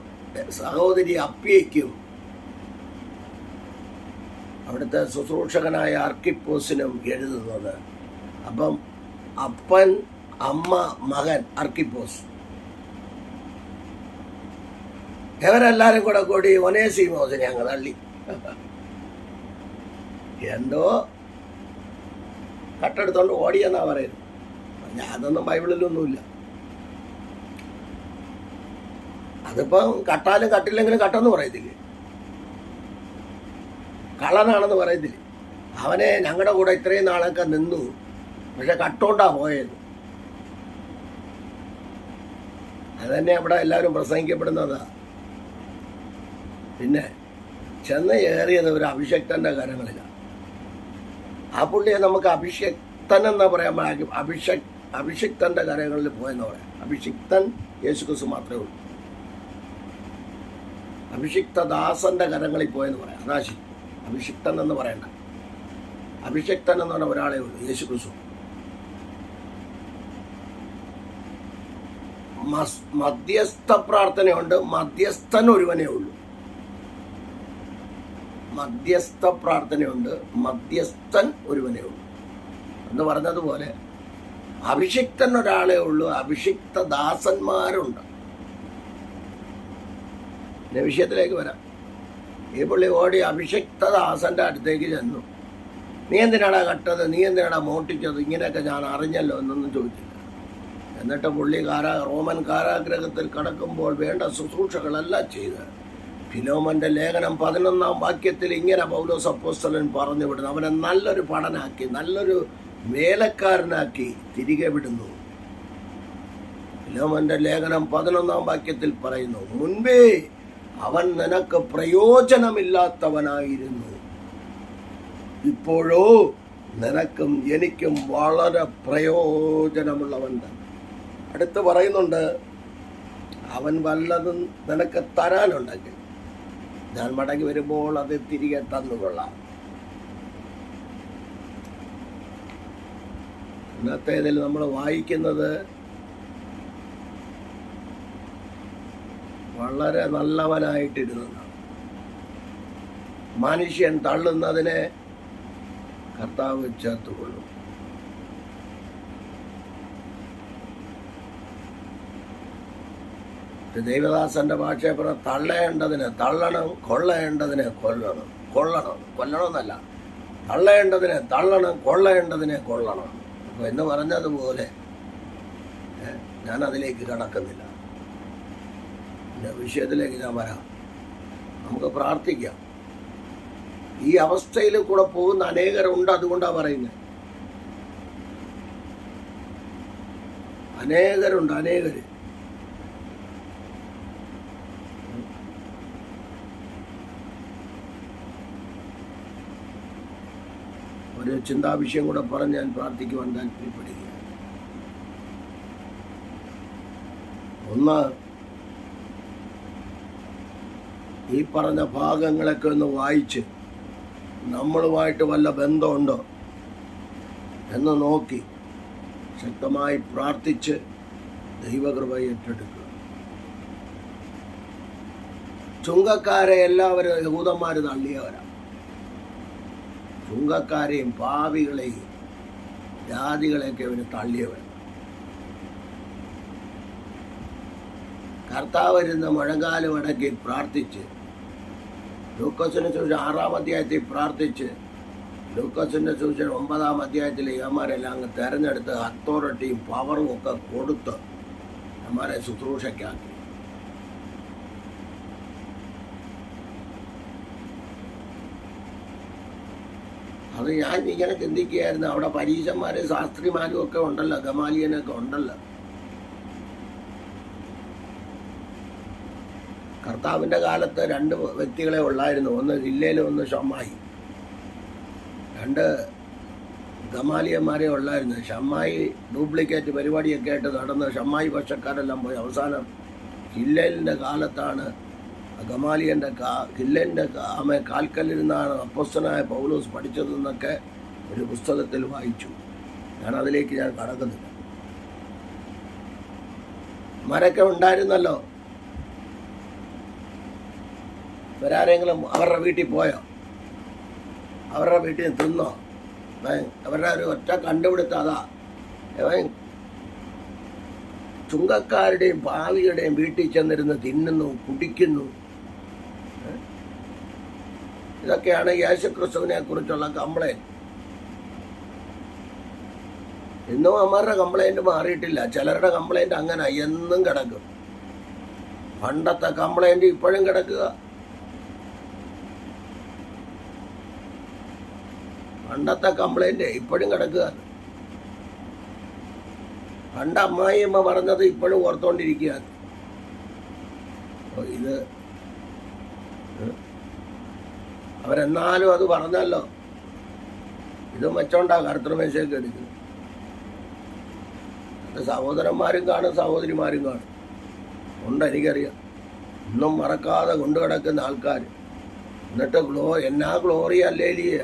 Speaker 1: സഹോദരി അപ്പിയയ്ക്കും അവിടുത്തെ ശുശ്രൂഷകനായ അർക്കിപ്പോസിനും എഴുതുന്നത്. അപ്പം അപ്പൻ, അമ്മ, മകൻ അർക്കിപ്പോസ്, ഇവരെല്ലാരും കൂടി ഒനേസിമോസിനെ അങ്ങ് തള്ളി. എന്തോ കട്ടെടുത്തോണ്ട് ഓടിയെന്നാ പറയുന്നത്. അതൊന്നും ബൈബിളിലൊന്നുമില്ല. അതിപ്പം കട്ടാലും കട്ടില്ലെങ്കിലും കട്ടെന്ന് പറയത്തില്ലേ, കള്ളനാണെന്ന് പറയത്തില്ലേ. അവനെ ഞങ്ങളുടെ കൂടെ ഇത്രയും നാളൊക്കെ നിന്നു, പക്ഷെ കട്ടോണ്ടാ പോയത്. അതന്നെ അവിടെ എല്ലാവരും പ്രസംഗിക്കപ്പെടുന്നതാ. പിന്നെ ചെന്ന് ഏറിയത് ഒരു അഭിഷക്തന്റെ കരങ്ങളിലാണ്. ആ പുള്ളിയെ നമുക്ക് അഭിഷക്തൻ എന്നാ പറയാൻ, അഭിഷിക്തന്റെ കരങ്ങളിൽ പോയെന്ന് പറയാം. അഭിഷിക്തൻ യേശുക്രിസ്തു മാത്രമേ ഉള്ളൂ. അഭിഷിക്തദാസന്റെ കരങ്ങളിൽ പോയെന്ന് പറയാം. അതാ ശരി. അഭിഷിക്തൻ എന്ന് പറയണ്ട, അഭിഷിക്തൻ എന്ന് പറഞ്ഞ ഒരാളെ ഉള്ളൂ, യേശുക്രിസ്തു. മധ്യസ്ഥ പ്രാർത്ഥനയുണ്ട്, മധ്യസ്ഥൻ ഒരുവനേ ഉള്ളൂ. മധ്യസ്ഥ പ്രാർത്ഥനയുണ്ട്, മധ്യസ്ഥൻ ഒരുവനേ ഉള്ളൂ എന്ന് പറഞ്ഞതുപോലെ അഭിഷിക്തൻ ഒരാളെ ഉള്ളൂ, അഭിഷിക്ത ദാസന്മാരുണ്ട്. വിഷയത്തിലേക്ക് വരാം. ഈ പുള്ളി ഓടി അഭിഷിക്ത ദാസന്റെ അടുത്തേക്ക് ചെന്നു. നീ എന്തിനാടാ കട്ടത്, നീ എന്തിനാടാ മോട്ടിച്ചത്, ഇങ്ങനെയൊക്കെ ഞാൻ അറിഞ്ഞല്ലോ എന്നൊന്നും ചോദിച്ചില്ല. എന്നിട്ട് പുള്ളി റോമൻ കാരാഗ്രഹത്തിൽ കടക്കുമ്പോൾ വേണ്ട ശുശ്രൂഷകളെല്ലാം ചെയ്ത് ഫിലോമന്റെ ലേഖനം 11-ാം വാക്യത്തിൽ ഇങ്ങനെ പൗലോസ് അപ്പോസ്തലൻ പറഞ്ഞു വിടുന്നു. അവനെ നല്ലൊരു പടനാക്കി, നല്ലൊരു വേലക്കാരനാക്കി തിരികെ വിടുന്നു. ഫിലോമന്റെ ലേഖനം 11-ാം വാക്യത്തിൽ പറയുന്നു, മുൻപേ അവൻ നിനക്ക് പ്രയോജനമില്ലാത്തവനായിരുന്നു, ഇപ്പോഴോ നിനക്കും എനിക്കും വളരെ പ്രയോജനമുള്ളവൻ തന്നെ. അടുത്ത് പറയുന്നുണ്ട്, അവൻ വല്ലതും നിനക്ക് തരാനുണ്ടെങ്കിൽ ഞാൻ മടങ്ങി വരുമ്പോൾ അത് തിരികെ തന്നുകൊള്ളാം. ഇന്നത്തെ ഇതിൽ നമ്മൾ വായിക്കുന്നത് വളരെ നല്ലവനായിട്ടിരുന്നതാണ്. മനുഷ്യൻ തള്ളുന്നതിനെ കർത്താവ് ചേർത്തുകൊള്ളും. ദൈവദാസന്റെ ഭാഷയെ പറഞ്ഞ തള്ളേണ്ടതിന് തള്ളണം, കൊള്ളേണ്ടതിനെ കൊല്ലണം. കൊല്ലണമെന്നല്ല, തള്ളേണ്ടതിനെ തള്ളണം, കൊള്ളേണ്ടതിനെ കൊള്ളണം. അപ്പോൾ എന്ന് പറഞ്ഞതുപോലെ ഞാൻ അതിലേക്ക് കടക്കുന്നില്ല. പിന്നെ വിഷയത്തിലേക്ക് ഞാൻ വരാം. നമുക്ക് പ്രാർത്ഥിക്കാം. ഈ അവസ്ഥയിൽ കൂടെ പോകുന്ന അനേകരുണ്ട്. അതുകൊണ്ടാണ് പറയുന്നത്, അനേകരുണ്ട്. ഒരു ചിന്താവിഷയം കൂടെ പറഞ്ഞ് ഞാൻ പ്രാർത്ഥിക്കുവാൻ താല്പര്യപ്പെടുകയാണ്. ഒന്ന്, ഈ പറഞ്ഞ ഭാഗങ്ങളൊക്കെ ഒന്ന് വായിച്ച് നമ്മളുമായിട്ട് വല്ല ബന്ധമുണ്ടോ എന്ന് നോക്കി ശക്തമായി പ്രാർത്ഥിച്ച് ദൈവകൃപ ഏറ്റെടുക്കുക. ചുങ്കക്കാരെ എല്ലാവരും യഹൂദന്മാർ തള്ളിയവരാണ്. ചുങ്കക്കാരെയും പാപികളെയും ജാതികളെയൊക്കെ അവർ തള്ളിയവരാണ്. കർത്താവ് ഇരുന്ന് മുഴങ്കാലും അടക്കി പ്രാർത്ഥിച്ച്, ലൂക്കോസിന്റെ സുവിശേഷം 6-ാം അധ്യായത്തിൽ പ്രാർത്ഥിച്ച്, ലൂക്കോസിന്റെ സുവിശേഷം 9-ാം അധ്യായത്തിൽ ഇവന്മാരെല്ലാം അങ്ങ് തെരഞ്ഞെടുത്ത് അതോറിറ്റിയും പവറും ഒക്കെ കൊടുത്ത് നമ്മരെ ശുശ്രൂഷയ്ക്കാക്കി. അത് ഞാൻ ഇങ്ങനെ ചിന്തിക്കുകയായിരുന്നു, അവിടെ പരീശന്മാരും ശാസ്ത്രിമാരും ഒക്കെ ഉണ്ടല്ലോ, ഗമാലിയനൊക്കെ ഉണ്ടല്ലോ. കർത്താവിൻ്റെ കാലത്ത് 2 വ്യക്തികളെ ഉള്ളായിരുന്നു, ഒന്ന് ഹില്ലേലും ഒന്ന് ഷമ്മായി. 2 ഗമാലിയന്മാരെ ഉള്ളായിരുന്നു. ഷമ്മായി ഡ്യൂപ്ലിക്കേറ്റ് പരിപാടിയൊക്കെ ആയിട്ട് നടന്ന് ഷമ്മായി പക്ഷക്കാരെല്ലാം പോയി അവസാനം ഹില്ലേലിൻ്റെ കാലത്താണ് ഗമാലിയൻ്റെ ഹില്ലേലിൻ്റെ കാൽക്കല്ലിരുന്നാണ് അപ്പോസ്തലനായ പൗലോസ് പഠിച്ചതെന്നൊക്കെ ഒരു പുസ്തകത്തിൽ വായിച്ചു. അതിലേക്ക് ഞാൻ കടക്കുന്നില്ല. മരൊക്കെ ഉണ്ടായിരുന്നല്ലോ. ഇവരാരെങ്കിലും അവരുടെ വീട്ടിൽ പോയോ? അവരുടെ വീട്ടിൽ തിന്നോ? അവരുടെ ഒരു ഒറ്റ കണ്ടുപിടുത്തം അതാ, ചുങ്കക്കാരുടെയും പാവിയുടെയും വീട്ടിൽ ചെന്നിരുന്ന് തിന്നുന്നു, കുടിക്കുന്നു. ഇതൊക്കെയാണ് യേശുക്രിസ്തുവിനെ കുറിച്ചുള്ള കംപ്ലൈൻറ്റ്. ഇന്നും അവരുടെ കംപ്ലൈൻറ്റ് മാറിയിട്ടില്ല. ചിലരുടെ കംപ്ലൈൻറ്റ് അങ്ങനെ എന്നും കിടക്കും. പണ്ടത്തെ കംപ്ലൈൻറ്റ് ഇപ്പോഴും കിടക്കുക. പണ്ടത്തെ കംപ്ലൈൻറ്റ് ഇപ്പോഴും കിടക്കുക. പണ്ട് അമ്മായിയമ്മ പറഞ്ഞത് ഇപ്പോഴും ഓർത്തോണ്ടിരിക്കുകയാണ്. ഇത് അവരെന്നാലും അത് പറഞ്ഞല്ലോ. ഇത് വെച്ചോണ്ടാ കർത്തൃമേശയൊക്കെ എടുക്കുന്നത്. സഹോദരന്മാരും കാണും, സഹോദരിമാരും കാണും. ഉണ്ട്, എനിക്കറിയാം. ഇന്നും മറക്കാതെ കൊണ്ടു കിടക്കുന്ന ആൾക്കാർ. എന്നിട്ട് എന്നാ ഗ്ലോറി അല്ലേലിയ.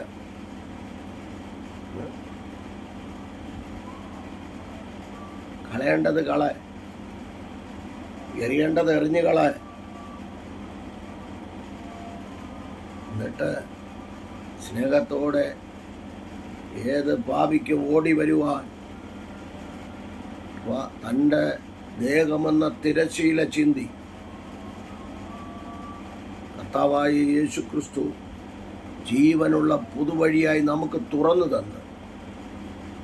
Speaker 1: കളയേണ്ടത് കള, എറിയേണ്ടത് എറിഞ്ഞു കള. എന്നിട്ട് സ്നേഹത്തോടെ ഏത് പാപിക്കും ഓടി വരുവാൻ തൻ്റെ ദേഹമെന്ന തിരശ്ശീല ചിന്തി കർത്താവായ യേശുക്രിസ്തു ജീവനുള്ള പുതുവഴിയായി നമുക്ക് തുറന്നു തന്ന്,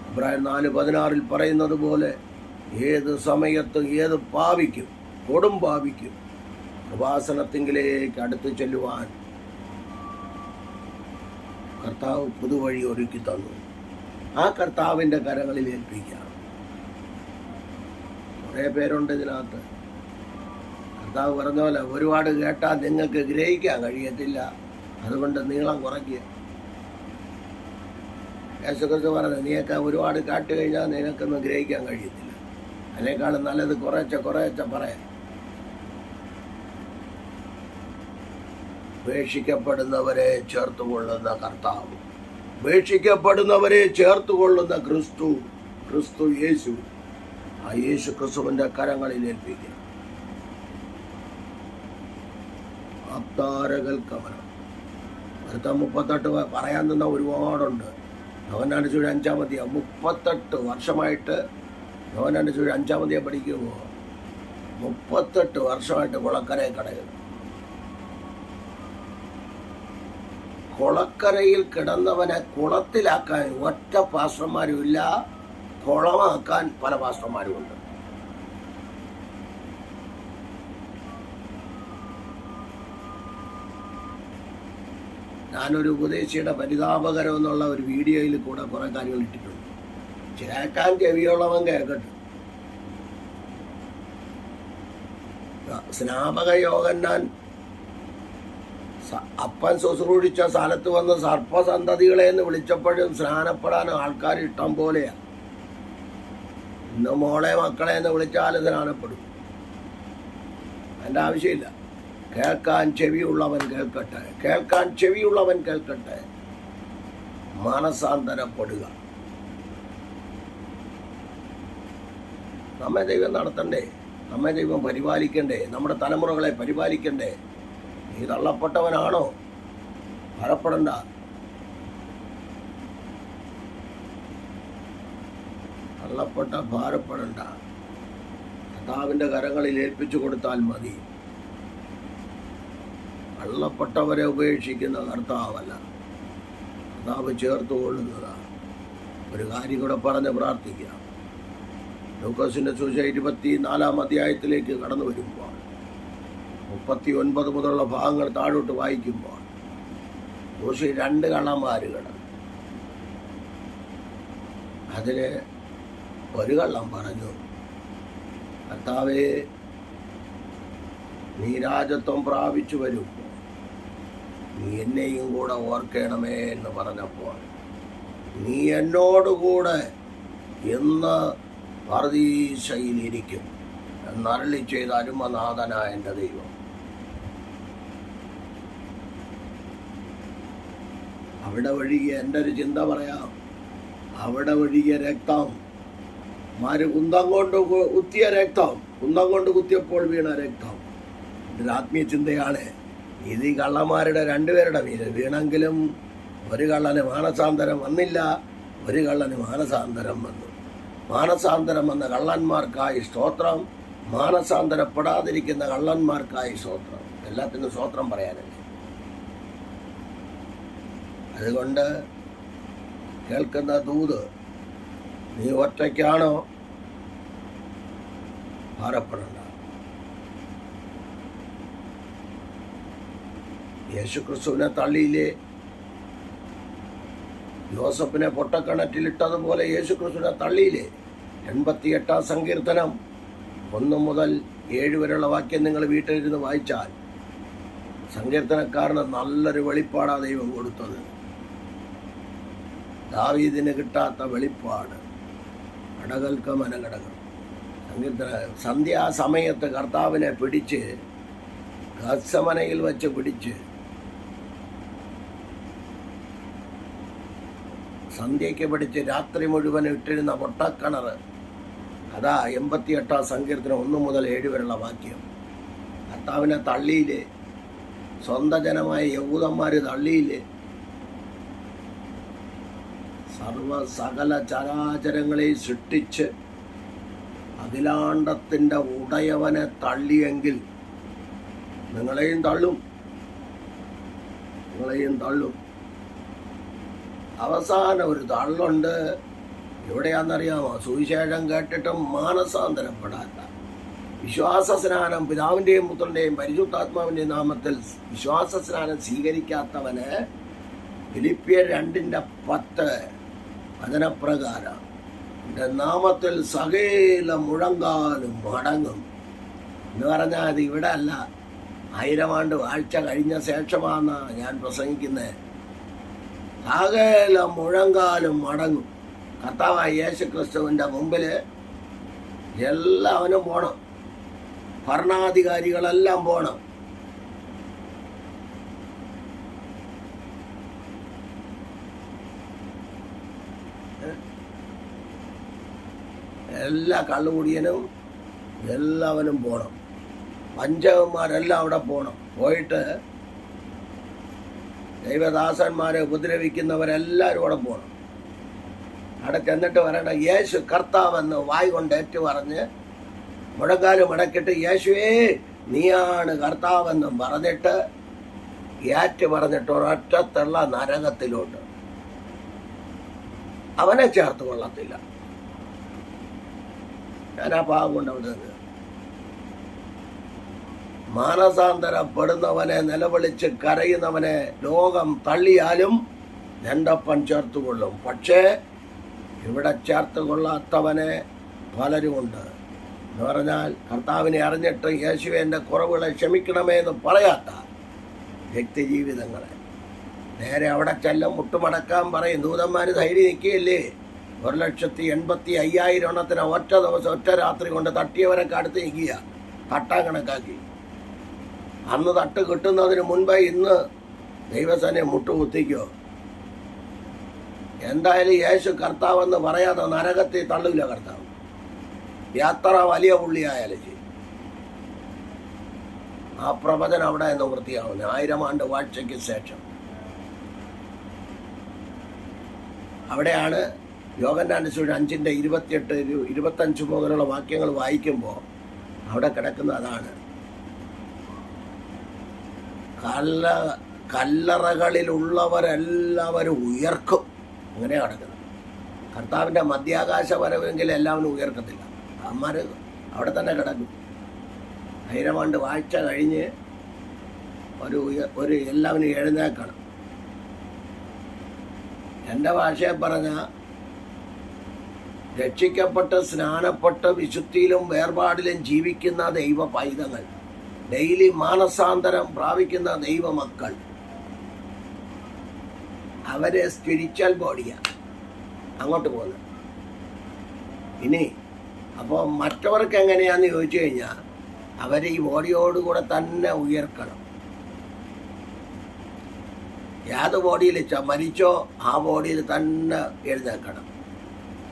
Speaker 1: എബ്രായർ 4:16 പറയുന്നത് പോലെ ഏത് സമയത്തും ഏത് പാപിക്കും, കൊടും പാപിക്കും കൃപാസനത്തിങ്കിലേക്ക് അടുത്ത് ചെല്ലുവാൻ കർത്താവ് പുതുവഴി ഒരുക്കി തന്നു. ആ കർത്താവിൻ്റെ കരങ്ങളിൽ ഏൽപ്പിക്കാം. കുറേ പേരുണ്ട് ഇതിനകത്ത്. കർത്താവ് പറഞ്ഞ പോലെ ഒരുപാട് കേട്ടാൽ നിങ്ങൾക്ക് ഗ്രഹിക്കാൻ കഴിയത്തില്ല, അതുകൊണ്ട് നീളം കുറയ്ക്കുക. യേശുക്രിസ്തു പറഞ്ഞത്, നീയൊക്കെ ഒരുപാട് കാട്ട് കഴിഞ്ഞാൽ നിനക്കൊന്നും ഗ്രഹിക്കാൻ കഴിയത്തില്ല. അതിനേക്കാളും നല്ലത് കുറേശ്ശെ പറയാം. ഉപേക്ഷിക്കപ്പെടുന്നവരെ ചേർത്തുകൊള്ളുന്ന കർത്താവ്, ഉപേക്ഷിക്കപ്പെടുന്നവരെ ചേർത്തുകൊള്ളുന്ന ക്രിസ്തു യേശു, ആ യേശു ക്രിസ്തുവിൻ്റെ കരങ്ങളിൽ ഏൽപ്പിക്കുക. ആപ്താരകൽക്കമനം. അടുത്ത 38 പറയാൻ നിന്ന ഒരുപാടുണ്ട്. യോഹന്നാന്റെ സുവിശേഷം 5-ാം അധ്യായം 38 വർഷമായിട്ട് യോഹന്നാന്റെ സുവിശേഷം 5-ാം അധ്യായം പഠിക്കുമ്പോൾ 38 വർഷമായിട്ട് കുളക്കരയിൽ കിടക്കുന്നു. കുളക്കരയിൽ കിടന്നവനെ കുളത്തിലാക്കാൻ ഒറ്റ പാസ്റ്റർമാരും ഇല്ല, കുളമാക്കാൻ പല പാസ്റ്റർമാരും ഉണ്ട്. ഞാനൊരു ഉപദേശിയുടെ പരിതാപകരം എന്നുള്ള ഒരു വീഡിയോയിൽ കൂടെ കുറെ കാര്യങ്ങൾ ഇട്ടിട്ടുണ്ട്. കേൾക്കാൻ ചെവിയുള്ളവൻ കേൾക്കട്ടെ. സ്നാപക യോഹന്നാൻ അപ്പൻ ശുശ്രൂഷിച്ച സ്ഥലത്ത് വന്ന് സർപ്പസന്തതികളെ എന്ന് വിളിച്ചപ്പോഴും സ്നാനപ്പെടാൻ ആൾക്കാർ ഇഷ്ടം പോലെയാണ്. ഇന്ന് മോളെ മക്കളെ എന്ന് വിളിച്ചാൽ സ്നാനപ്പെടും. അതിൻ്റെ ആവശ്യമില്ല. കേൾക്കാൻ ചെവിയുള്ളവൻ കേൾക്കട്ടെ, കേൾക്കാൻ ചെവിയുള്ളവൻ കേൾക്കട്ടെ. മനസാന്തരപ്പെടുക. നമ്മെ ദൈവം നടത്തണ്ടേ, നമ്മെ ദൈവം പരിപാലിക്കണ്ടേ, നമ്മുടെ തലമുറകളെ പരിപാലിക്കണ്ടേ. നീ തള്ളപ്പെട്ടവനാണോ? ഭയപ്പെടണ്ട. തള്ളപ്പെട്ട ഭാരപ്പെടണ്ട. കർത്താവിൻ്റെ കരങ്ങളിൽ ഏൽപ്പിച്ചു കൊടുത്താൽ മതി. തള്ളപ്പെട്ടവരെ ഉപേക്ഷിക്കുന്ന കർത്താവല്ല, കർത്താവ് ചേർത്ത് കൊള്ളുന്നതാണ്. ഒരു കാര്യം കൂടെ പറഞ്ഞ് പ്രാർത്ഥിക്കാം. ലൂക്കോസിന്റെ സുവിശേഷം 24 അധ്യായത്തിലേക്ക് കടന്നു വരുമ്പോൾ 39 മുതലുള്ള ഭാഗങ്ങൾ താഴോട്ട് വായിക്കുമ്പോൾ ക്രൂശിൽ 2 കള്ളന്മാര് കിടന്നു. അതിന് ഒരു കള്ളൻ പറഞ്ഞു, കർത്താവേ, നീ രാജത്വം പ്രാപിച്ചു വരുമ്പോൾ നീ എന്നെയും കൂടെ ഓർക്കണമേ എന്ന് പറഞ്ഞപ്പോൾ, നീ എന്നോടുകൂടെ എന്ന് പർദീസയിലിരിക്കും എന്നരുളി ചെയ്ത അരുമനാഥനായ എൻ്റെ ദൈവം. അവിടെ ഒഴുകിയ, എൻ്റെ ഒരു ചിന്ത പറയാം, അവിടെ ഒഴുകിയ രക്തം, കുന്തം കൊണ്ട് കുത്തിയ രക്തം, കുന്തം കൊണ്ട് കുത്തിയപ്പോൾ വീണ രക്തം. ഇതൊരു ആത്മീയ ചിന്തയാണ്. ഇത് ഈ കള്ളന്മാരുടെ 2 പേരുടെ മീത് വീണെങ്കിലും ഒരു കള്ളന് മാനസാന്തരം വന്നില്ല, ഒരു കള്ളന് മാനസാന്തരം വന്നു. മാനസാന്തരം വന്ന കള്ളന്മാർക്കായി സ്തോത്രം, മാനസാന്തരപ്പെടാതിരിക്കുന്ന കള്ളന്മാർക്കായി സ്തോത്രം. എല്ലാത്തിനും സ്തോത്രം പറയാനല്ലേ. അതുകൊണ്ട് കേൾക്കുന്ന ദൂത്, നീ ഒറ്റയ്ക്കാണോ? ഭാരപ്പെടണ്ട. യേശുക്രിസ്തുവിനെ തള്ളിയില്ലേ? യോസഫിനെ പൊട്ടക്കിണറ്റിലിട്ടതുപോലെ യേശുക്രിസ്തുവിനെ തള്ളിയില്ലേ? 88 സങ്കീർത്തനം 1 മുതൽ 7 വരെയുള്ള വാക്യം നിങ്ങൾ വീട്ടിലിരുന്ന് വായിച്ചാൽ സങ്കീർത്തനക്കാരന് നല്ലൊരു വെളിപ്പാടാണ് ദൈവം കൊടുത്തത്. ദാവീദിന് കിട്ടാത്ത വെളിപ്പാട്. കടകൾക്ക് മനകടകൾ. സന്ധ്യാസമയത്ത് കർത്താവിനെ പിടിച്ച് ഗത്സമനയിൽ വച്ച് പിടിച്ച് സന്ധ്യയ്ക്ക് പിടിച്ച് രാത്രി മുഴുവൻ ഇട്ടിരുന്ന പൊട്ടക്കിണർ. അതാ 88 സങ്കീർത്തനം 1 മുതൽ 7 വരെയുള്ള വാക്യം. കർത്താവിനെ തള്ളിയില്ലേ? സ്വന്തം ജനമായ യഹൂദന്മാര് തള്ളിയില്ലേ? സകല ചരാചരങ്ങളെ സൃഷ്ടിച്ച് അഖിലാണ്ടത്തിൻ്റെ ഉടയവനെ തള്ളിയെങ്കിൽ നിങ്ങളെയും തള്ളും, നിങ്ങളെയും തള്ളും. അവസാനം ഒരു തള്ളുണ്ട്. എവിടെയാണെന്നറിയാമോ? സുവിശേഷം കേട്ടിട്ടും മാനസാന്തരപ്പെടാത്ത, വിശ്വാസ സ്നാനം പിതാവിൻ്റെയും പുത്രൻ്റെയും പരിശുദ്ധാത്മാവിൻ്റെയും നാമത്തിൽ വിശ്വാസ സ്നാനം സ്വീകരിക്കാത്തവന് ഫിലിപ്പിയർ 2:10 വചനപ്രകാരം എൻ്റെ നാമത്തിൽ സകല മുഴങ്കാലും മടങ്ങും എന്ന് പറഞ്ഞാൽ അത് ഇവിടെ അല്ല, 1000 ആണ്ട് വാഴ്ച കഴിഞ്ഞ ശേഷമാണ് ഞാൻ പ്രസംഗിക്കുന്നത്. സകല മുഴങ്കാലും മടങ്ങും. കർത്താവായ യേശുക്രിസ്തുവിൻ്റെ മുമ്പിൽ എല്ലാവനും പോണം, ഭരണാധികാരികളെല്ലാം പോണം. എല്ലാ കള്ളുകുടിയനും എല്ലാവനും പോണം, പഞ്ചകന്മാരെല്ലാം അവിടെ പോണം. പോയിട്ട് ദൈവദാസന്മാരെ ഉപദ്രവിക്കുന്നവരെല്ലാവരും അവിടെ പോകണം. അവിടെ ചെന്നിട്ട് പറയണം, യേശു കർത്താവെന്ന് വായ് കൊണ്ട് ഏറ്റു പറഞ്ഞ് മുഴങ്കാലും മടക്കിയിട്ട് യേശുവേ നീയാണ് കർത്താവെന്നും പറഞ്ഞിട്ട് ഏറ്റ് പറഞ്ഞിട്ട് ഒരൊറ്റത്തുള്ള നരകത്തിലോട്ട്. അവനെ ചേർത്ത് കൊള്ളത്തില്ല. ഞാൻ ആ പാവം കൊണ്ട് അവിടെ നിന്ന് മാനസാന്തരപ്പെടുന്നവനെ, നിലവിളിച്ച് കരയുന്നവനെ ലോകം തള്ളിയാലും രണ്ടപ്പൻ ചേർത്തുകൊള്ളും. പക്ഷേ ഇവിടെ ചേർത്ത് കൊള്ളാത്തവനെ പലരുമുണ്ട്. എന്ന് പറഞ്ഞാൽ കർത്താവിനെ അറിഞ്ഞിട്ട് യേശുവേ എൻ്റെ കുറവുകളെ ക്ഷമിക്കണമേ എന്ന് പറയാത്ത വ്യക്തിജീവിതങ്ങളെ നേരെ അവിടെ ചെല്ലും, മുട്ടുമടക്കാൻ പറയും. ദൂതന്മാർ ധൈര്യം നിൽക്കുകയല്ലേ? 1,85,000 എണ്ണത്തിന് ഒറ്റ ദിവസം ഒറ്റ രാത്രി കൊണ്ട് തട്ടിയവരൊക്കെ അടുത്ത് നിൽക്കുക, തട്ടാൻ കണക്കാക്കി. അന്ന് തട്ട് കിട്ടുന്നതിന് മുൻപേ ഇന്ന് ദൈവസേനയെ മുട്ടുകുത്തിക്കോ. എന്തായാലും യേശു കർത്താവെന്ന് പറയാതെ നരകത്തിൽ തള്ളില്ല കർത്താവ്, എത്ര വലിയ പുള്ളിയായാലും ചെയ്യും. ആ പ്രവചനം അവിടെ നിവൃത്തിയാവുന്നത് 1000 ആണ്ട് വാഴ്ചയ്ക്ക് ശേഷം. അവിടെയാണ് യോഹന്നാന്റെ സുവിശേഷം 5:28-25 മുതലുള്ള വാക്യങ്ങൾ വായിക്കുമ്പോൾ അവിടെ കിടക്കുന്ന അതാണ്. കല്ലറകളിലുള്ളവരെല്ലാവരും ഉയർക്കും. അങ്ങനെ കിടക്കുന്നത്. കർത്താവിൻ്റെ മധ്യാകാശ വരവെങ്കിൽ എല്ലാവരും ഉയർക്കത്തില്ല. അമ്മമാർ അവിടെ തന്നെ കിടക്കും. 1000 ആണ്ട് വാഴ്ച കഴിഞ്ഞ് ഒരു എല്ലാവരും എഴുന്നേക്കണം. എൻ്റെ ഭാഷയെ പറഞ്ഞാൽ രക്ഷിക്കപ്പെട്ട് സ്നാനപ്പെട്ട് വിശുദ്ധിയിലും വേർപാടിലും ജീവിക്കുന്ന ദൈവ പൈതങ്ങൾ, ഡെയിലി മാനസാന്തരം പ്രാപിക്കുന്ന ദൈവമക്കൾ, അവരെ സ്പിരിച്വൽ ബോഡിയാണ് അങ്ങോട്ട് പോകുന്നത്. ഇനി അപ്പോൾ മറ്റവർക്ക് എങ്ങനെയാണെന്ന് ചോദിച്ചു കഴിഞ്ഞാൽ അവർ ഈ ബോഡിയോടുകൂടെ തന്നെ ഉയർക്കണം. ഏത് ബോഡിയിൽ മരിച്ചോ ആ ബോഡിയിൽ തന്നെ എഴുന്നേൽക്കണം.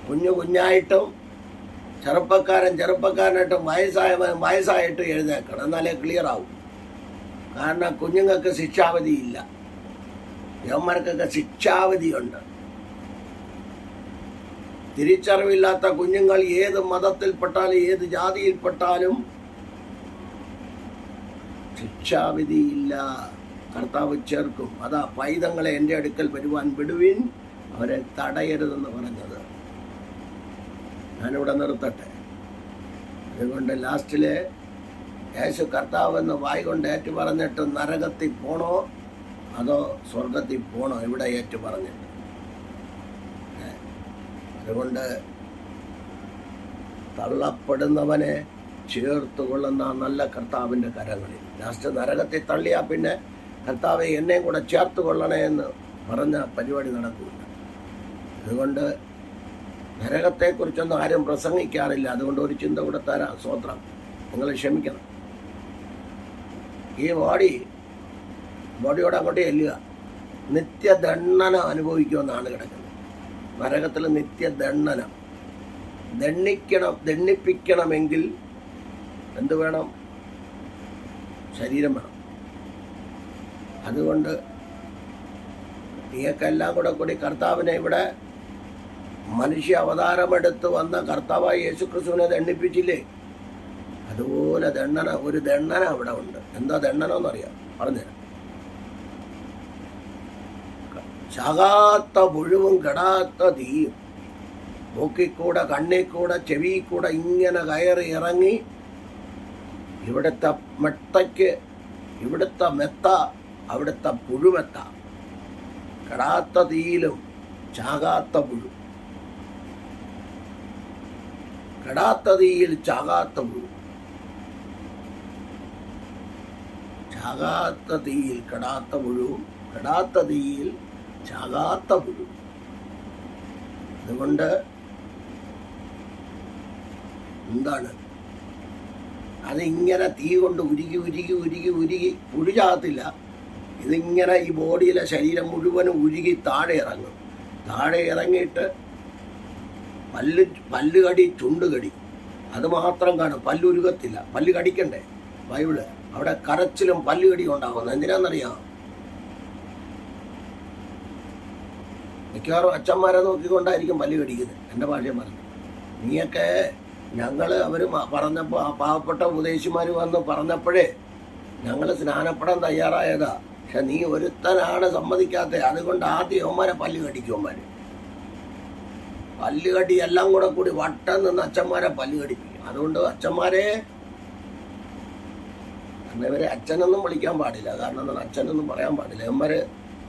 Speaker 1: കുഞ്ഞായിട്ടും ചെറുപ്പക്കാരനായിട്ടും വയസ്സായിട്ട് എഴുന്നേൽക്കണം. എന്നാലേ ക്ലിയർ ആവും. കാരണം കുഞ്ഞുങ്ങൾക്ക് ശിക്ഷാവധിയില്ല, യവന്മാർക്കൊക്കെ ശിക്ഷാവധിയുണ്ട്. തിരിച്ചറിവില്ലാത്ത കുഞ്ഞുങ്ങൾ ഏത് മതത്തിൽപ്പെട്ടാലും ഏത് ജാതിയിൽപ്പെട്ടാലും ശിക്ഷാവിധിയില്ല. കർത്താവ് ചേർക്കും. അതാ പൈതങ്ങളെ എൻ്റെ അടുക്കൽ വരുവാൻ വിടുവിൻ, അവരെ തടയരുതെന്ന് പറഞ്ഞത്. ഞാനിവിടെ നിർത്തട്ടെ. അതുകൊണ്ട് ലാസ്റ്റിൽ യേശു കർത്താവ് എന്ന് വായി കൊണ്ട് ഏറ്റു പറഞ്ഞിട്ട് നരകത്തിൽ പോണോ അതോ സ്വർഗത്തിൽ പോണോ ഇവിടെ ഏറ്റു പറഞ്ഞിട്ട്. അതുകൊണ്ട് തള്ളപ്പെടുന്നവനെ ചേർത്ത് കൊള്ളുന്ന നല്ല കർത്താവിൻ്റെ കരങ്ങളിൽ. ലാസ്റ്റ് നരകത്തിൽ തള്ളിയാൽ പിന്നെ കർത്താവെ എന്നെയും കൂടെ ചേർത്ത് കൊള്ളണേ എന്ന് പറഞ്ഞ പരിപാടി നടക്കില്ല. അതുകൊണ്ട് നരകത്തെക്കുറിച്ചൊന്നും ആരും പ്രസംഗിക്കാറില്ല. അതുകൊണ്ട് ഒരു ചിന്ത കൂടെ തരാം. സ്വോത്രം, നിങ്ങൾ ക്ഷമിക്കണം. ഈ ബോഡിയോട് അങ്ങോട്ട് ചെല്ലുക. നിത്യദണ്ഡനം അനുഭവിക്കുമെന്നാണ് കിടക്കുന്നത്. നരകത്തിൽ നിത്യദണ്ഡനം. ദണ്ഡിപ്പിക്കണമെങ്കിൽ എന്ത് വേണം? ശരീരം വേണം. അതുകൊണ്ട് നീയൊക്കെല്ലാം കൂടി കർത്താവിനെ ഇവിടെ മനുഷ്യ അവതാരമെടുത്ത് വന്ന കർത്താവായ യേശുക്രിസ്തുവിനെ ദണ്ഡിപ്പിച്ചില്ലേ? അതുപോലെ ഒരു ദണ്ഡനം അവിടെ ഉണ്ട്. എന്താ ദണ്ഡനമെന്നറിയാം? പറഞ്ഞുതരാം. ചാകാത്ത പുഴുവും കെടാത്ത തീയും മൂക്കിക്കൂടെ കണ്ണിക്കൂടെ ചെവിക്കൂടെ ഇങ്ങനെ കയറി ഇറങ്ങി ഇവിടുത്തെ മെത്ത അവിടുത്തെ പുഴുമെത്ത. കെടാത്ത തീയിലും ചാകാത്ത പുഴു. കെടാത്ത തീയിൽ ചാകാത്ത പുഴു. ചാകാത്ത തീയിൽ കെടാത്ത പുഴുവും കെടാത്ത തീയിൽ ചാകാത്ത പുഴു. അതുകൊണ്ട് എന്താണ് അതിങ്ങനെ തീ കൊണ്ട് ഉരുകി പുഴു ചാകത്തില്ല. ഇതിങ്ങനെ ഈ ബോഡിയിലെ ശരീരം മുഴുവനും ഉരുകി താഴെ ഇറങ്ങും. താഴെ ഇറങ്ങിയിട്ട് പല്ലുകടി ചുണ്ടുകടി അത് മാത്രം കാണും. പല്ലുരുകത്തില്ല. പല്ല് കടിക്കണ്ടേ? ബൈബിള് അവിടെ കരച്ചിലും പല്ലുകടി ഉണ്ടാകുന്നത് എന്തിനാണെന്നറിയാം? മിക്കവാറും അച്ഛന്മാരെ നോക്കിക്കൊണ്ടായിരിക്കും പല്ല് കടിക്കുന്നത്. എൻ്റെ ഭാഷയും പറഞ്ഞു. നീയൊക്കെ അവർ പറഞ്ഞപ്പോൾ ആ പാവപ്പെട്ട ഉപദേശിമാർ വന്ന് പറഞ്ഞപ്പോഴേ ഞങ്ങൾ സ്നാനപ്പെടാൻ തയ്യാറായതാ. പക്ഷെ നീ ഒരുത്തനാണ് സമ്മതിക്കാത്തത്. അതുകൊണ്ട് ആദ്യം യവന്മാരെ പല്ല് കടിക്കും. പല്ലുകടി എല്ലാം കൂടി വട്ടം നിന്ന് അച്ഛന്മാരെ പല്ല് കടിപ്പിക്കും. അതുകൊണ്ട് അച്ഛന്മാരെ ഇവരെ അച്ഛനൊന്നും വിളിക്കാൻ പാടില്ല. കാരണം എന്താണ്? അച്ഛനൊന്നും പറയാൻ പാടില്ല. യവന്മാർ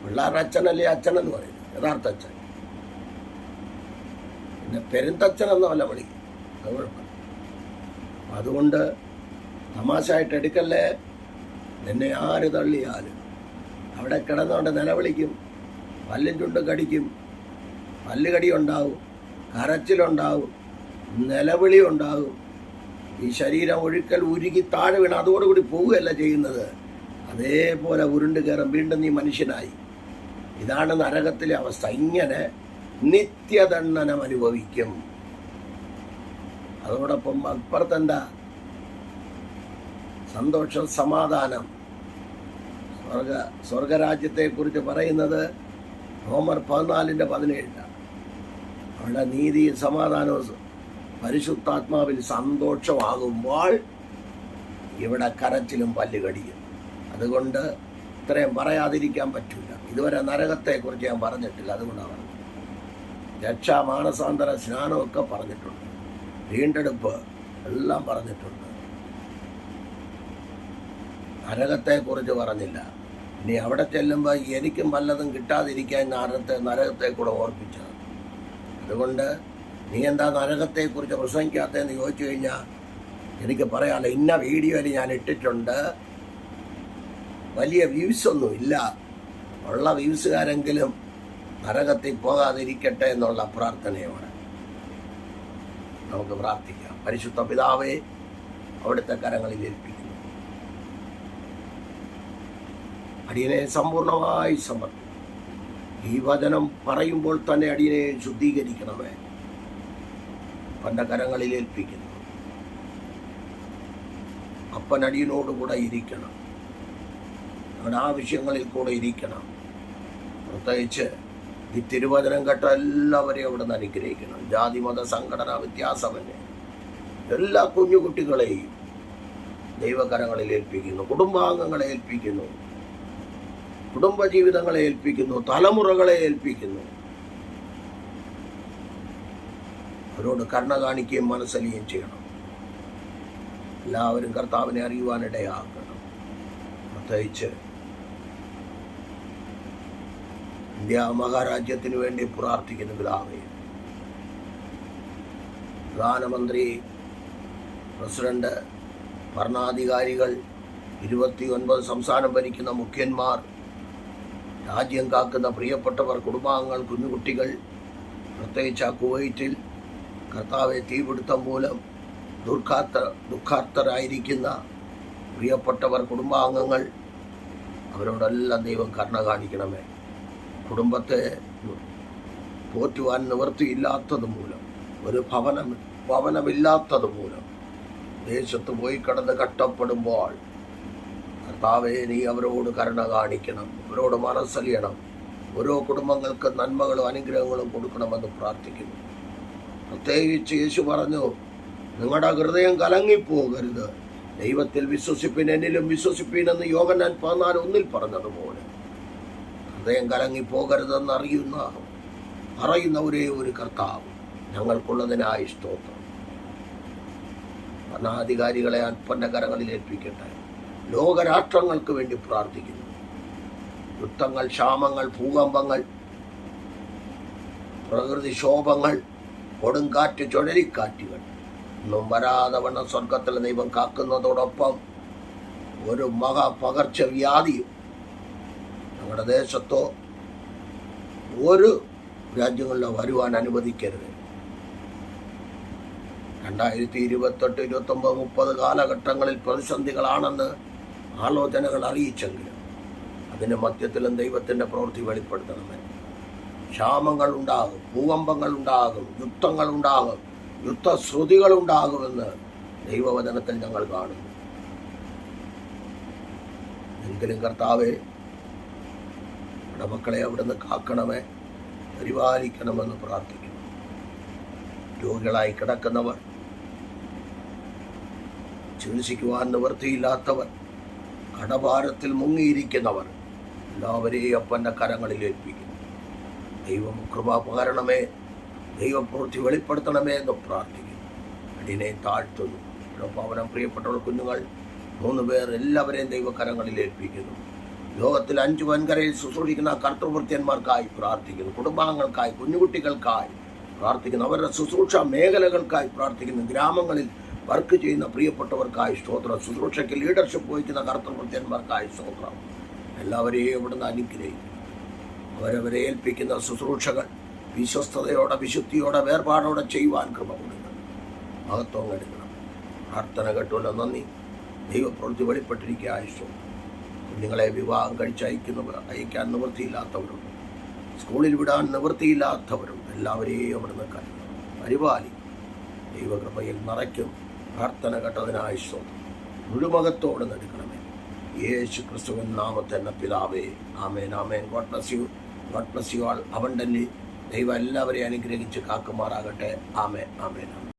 Speaker 1: പിള്ളേരുടെ അച്ഛനല്ലേ അച്ഛനെന്ന് പറയുന്നത്, യഥാർത്ഥ അച്ഛൻ. പിന്നെ പെരുന്തച്ഛനെന്നല്ല വിളിക്കും. അത് കുഴപ്പമില്ല. അതുകൊണ്ട് തമാശയായിട്ട് എടുക്കല്ലേ. നിന്നെ ആര് തള്ളിയാലും അവിടെ കിടന്നുകൊണ്ട് നിലവിളിക്കും, പല്ലും ചുണ്ടും കടിക്കും, പല്ലുകടി ഉണ്ടാവും, കരച്ചിലുണ്ടാവും, നിലവിളി ഉണ്ടാവും. ഈ ശരീരം ഒഴുക്കൽ ഉരുകി താഴെ വീണ് അതോടുകൂടി പോവുകയല്ല ചെയ്യുന്നത്. അതേപോലെ ഉരുണ്ട് കയറും. വീണ്ടും നീ മനുഷ്യനായി. ഇതാണ് നരകത്തിലെ അവസ്ഥ. ഇങ്ങനെ നിത്യദണ്ഡനം അനുഭവിക്കും. അതോടൊപ്പം അപ്പുറത്തെന്താ? സന്തോഷം, സമാധാനം. സ്വർഗരാജ്യത്തെക്കുറിച്ച് പറയുന്നത് റോമർ 14:17. അവിടെ നീതിയും സമാധാനവും പരിശുദ്ധാത്മാവിൽ സന്തോഷമാകുമ്പോൾ ഇവിടെ കരച്ചിലും പല്ലുകടിയും. അതുകൊണ്ട് ഇത്രയും പറയാതിരിക്കാൻ പറ്റില്ല. ഇതുവരെ നരകത്തെക്കുറിച്ച് ഞാൻ പറഞ്ഞിട്ടില്ല, അതുകൊണ്ടാണ് പറഞ്ഞത്. രക്ഷാ, മാനസാന്തര സ്നാനമൊക്കെ പറഞ്ഞിട്ടുണ്ട്, വീണ്ടെടുപ്പ് എല്ലാം പറഞ്ഞിട്ടുണ്ട്. നരകത്തെക്കുറിച്ച് പറഞ്ഞില്ല. ഇനി അവിടെ ചെല്ലുമ്പോൾ എനിക്കും വല്ലതും കിട്ടാതിരിക്കാൻ നരകത്തെ കൂടെ ഓർപ്പിച്ചത്. അതുകൊണ്ട് നീ എന്താ നരകത്തെക്കുറിച്ച് പ്രസംഗിക്കാത്തതെന്ന് ചോദിച്ചു കഴിഞ്ഞാൽ എനിക്ക് പറയാമല്ലോ, ഇന്ന വീഡിയോയിൽ ഞാൻ ഇട്ടിട്ടുണ്ട്, വലിയ വ്യൂസൊന്നും ഇല്ല, ഉള്ള വ്യൂസുകാരെങ്കിലും നരകത്തിൽ പോകാതിരിക്കട്ടെ എന്നുള്ള പ്രാർത്ഥനയോടെ നമുക്ക് പ്രാർത്ഥിക്കാം. പരിശുദ്ധ പിതാവേ, അവിടുത്തെ കരങ്ങളിൽ ഏൽപ്പിക്കുന്നു. അടിയനെ സമ്പൂർണമായി സമർപ്പിക്കും. ഈ വചനം പറയുമ്പോൾ തന്നെ അടിയനെ ശുദ്ധീകരിക്കണമേ. അപ്പൻ്റെ കരങ്ങളിൽ ഏൽപ്പിക്കുന്നു. അപ്പൻ അടിയനോടുകൂടെ ഇരിക്കണം, നമ്മുടെ ആവശ്യങ്ങളിൽ കൂടെ ഇരിക്കണം. പ്രത്യേകിച്ച് ഈ തിരുവചനം കേട്ട എല്ലാവരെയും അവിടെ നിന്ന് അനുഗ്രഹിക്കണം. ജാതി മത സംഘടനാ വ്യത്യാസമന്യേ എല്ലാ കുഞ്ഞുകുട്ടികളെയും ദൈവകരങ്ങളിൽ ഏൽപ്പിക്കുന്നു, കുടുംബാംഗങ്ങളെ ഏൽപ്പിക്കുന്നു, കുടുംബജീവിതങ്ങളെ ഏൽപ്പിക്കുന്നു, തലമുറകളെ ഏൽപ്പിക്കുന്നു. അവരോട് കരുണ കാണിക്കുകയും മനസ്സലിയുകയും ചെയ്യണം. എല്ലാവരും കർത്താവിനെ അറിയുവാനിടയാക്കണം. പ്രത്യേകിച്ച് ഇന്ത്യ മഹാരാജ്യത്തിന് വേണ്ടി പ്രാർത്ഥിക്കുന്ന പിതാവേ, പ്രധാനമന്ത്രി, പ്രസിഡന്റ്, ഭരണാധികാരികൾ, 29 സംസ്ഥാനം ഭരിക്കുന്ന മുഖ്യന്മാർ, രാജ്യം കാക്കുന്ന പ്രിയപ്പെട്ടവർ, കുടുംബാംഗങ്ങൾ, കുഞ്ഞുകുട്ടികൾ, പ്രത്യേകിച്ച് കുവൈറ്റിൽ കർത്താവെ തീപിടുത്തം മൂലം ദുഃഖാർത്തരായിരിക്കുന്ന പ്രിയപ്പെട്ടവർ, കുടുംബാംഗങ്ങൾ, അവരോടെല്ലാം ദൈവം കരുണ കാണിക്കണമേ. കുടുംബത്തെ പോറ്റുവാൻ നിവൃത്തിയില്ലാത്തത് മൂലം, ഒരു ഭവനമില്ലാത്തത് മൂലം ദേശത്ത് പോയി കിടന്ന് കഷ്ടപ്പെടുമ്പോൾ കർത്താവേ, നീ അവരോട് കരുണ കാണിക്കണം, അവരോട് മനസ്സലിയണം. ഓരോ കുടുംബങ്ങൾക്ക് നന്മകളും അനുഗ്രഹങ്ങളും കൊടുക്കണമെന്ന് പ്രാർത്ഥിക്കുന്നു. പ്രത്യേകിച്ച് യേശു പറഞ്ഞു, നിങ്ങളുടെ ഹൃദയം കലങ്ങിപ്പോകരുത്, ദൈവത്തിൽ വിശ്വസിപ്പിൻ, എന്നിലും വിശ്വസിപ്പിൻ എന്ന് യോഹന്നാൻ 14:1 പറഞ്ഞതുപോലെ ഹൃദയം കലങ്ങിപ്പോകരുതെന്ന് അറിയുന്ന ഒരേ ഒരു കർത്താവ് ഞങ്ങൾക്കുള്ളതിനായി സ്തോത്രം. ഭരണാധികാരികളെ അല്പന്റെ കരങ്ങളിൽ ഏൽപ്പിക്കട്ടെ. ലോകരാഷ്ട്രങ്ങൾക്ക് വേണ്ടി പ്രാർത്ഥിക്കുന്നു. യുദ്ധങ്ങൾ, ക്ഷാമങ്ങൾ, ഭൂകമ്പങ്ങൾ, പ്രകൃതിക്ഷോഭങ്ങൾ, കൊടുങ്കാറ്റ്, ചുഴലിക്കാറ്റുകൾ ഒന്നും വരാതെ വണ്ണം സ്വർഗത്തിലെ ദൈവം കാക്കുന്നതോടൊപ്പം ഒരു മഹാപകർച്ചവ്യാധിയും ഞങ്ങളുടെ ദേശത്തോ ഒരു രാജ്യങ്ങളിലോ വരുവാൻ അനുവദിക്കരുത്. 2028, 29, 30 കാലഘട്ടങ്ങളിൽ പ്രതിസന്ധികളാണെന്ന് ആലോചനകൾ അറിയിച്ചെങ്കിലും അതിൻ്റെ മധ്യത്തിലും ദൈവത്തിൻ്റെ പ്രവൃത്തി വെളിപ്പെടുത്തണമേ. ക്ഷാമങ്ങൾ ഉണ്ടാകും, ഭൂകമ്പങ്ങൾ ഉണ്ടാകും, യുദ്ധങ്ങൾ ഉണ്ടാകും, യുദ്ധശ്രുതികൾ ഉണ്ടാകുമെന്ന് ദൈവവചനത്തിൽ ഞങ്ങൾ കാണുന്നു. എങ്കിലും കർത്താവെ, നമ്മുടെ മക്കളെ അവിടുന്ന് കാക്കണമേ, പരിപാലിക്കണമെന്ന് പ്രാർത്ഥിക്കുന്നു. രോഗികളായി കിടക്കുന്നവർ, ചികിത്സിക്കുവാൻ നിവൃത്തിയില്ലാത്തവർ, കടഭാരത്തിൽ മുങ്ങിയിരിക്കുന്നവർ എല്ലാവരെയും അപ്പൻ്റെ കരങ്ങളിൽ ഏൽപ്പിക്കുന്നു. ദൈവം കൃപ പകരണമേ, ദൈവപ്രവൃത്തി വെളിപ്പെടുത്തണമേ എന്ന് പ്രാർത്ഥിക്കുന്നു. അടിയനെ താഴ്ത്തുന്നു. ഭവനം, പ്രിയപ്പെട്ടവർ, കുഞ്ഞുങ്ങൾ 3 പേർ, എല്ലാവരെയും ദൈവകരങ്ങളിൽ ഏൽപ്പിക്കുന്നു. ലോകത്തിൽ 5 വൻകരയിൽ ശുശ്രൂഷിക്കുന്ന കർത്തൃവൃത്യന്മാർക്കായി പ്രാർത്ഥിക്കുന്നു. കുടുംബാംഗങ്ങൾക്കായി, കുഞ്ഞുകുട്ടികൾക്കായി പ്രാർത്ഥിക്കുന്നു. അവരുടെ ശുശ്രൂഷ മേഖലകൾക്കായി പ്രാർത്ഥിക്കുന്നു. ഗ്രാമങ്ങളിൽ വർക്ക് ചെയ്യുന്ന പ്രിയപ്പെട്ടവർക്കായി സ്തോത്രം. ശുശ്രൂഷയ്ക്ക് ലീഡർഷിപ്പ് വഹിക്കുന്ന കർത്തൃവൃത്യന്മാർക്കായി സ്തോത്രം. എല്ലാവരെയും ഇവിടുന്ന് അനുഗ്രഹിക്കുന്നു. അവരവരെ ഏൽപ്പിക്കുന്ന ശുശ്രൂഷകൾ വിശ്വസ്തയോടെ, വിശുദ്ധിയോടെ, വേർപാടോടെ ചെയ്യുവാൻ കൃപ കൊടുക്കണം. മഹത്വം എടുക്കണം. പ്രാർത്ഥന കേട്ടുള്ള നന്ദി. ദൈവപ്രവൃത്തി വെളിപ്പെട്ടിരിക്കുക. ആയുഷ്യം കുഞ്ഞുങ്ങളെ വിവാഹം കഴിച്ചയക്കുന്നവർ, അയക്കാൻ നിവൃത്തിയില്ലാത്തവരുണ്ട്, സ്കൂളിൽ വിടാൻ നിവൃത്തിയില്ലാത്തവരുണ്ട്. എല്ലാവരെയും അവിടുന്ന് പരിപാലി. ദൈവകൃപയിൽ നിറയ്ക്കും. പ്രാർത്ഥന കേട്ടതിനായി സ്തോത്രം. മുഴുമകത്തോടെ നടക്കണമേ. യേശു ക്രിസ്തുവിൻ നാമത്തിൽ പിതാവേ, ആമേൻ, ആമേൻ. God bless you all abundantly. ദൈവം എല്ലാവരെയും അനുഗ്രഹിച്ച് കാക്കുമാറാകട്ടെ. ആമേൻ, ആമേൻ.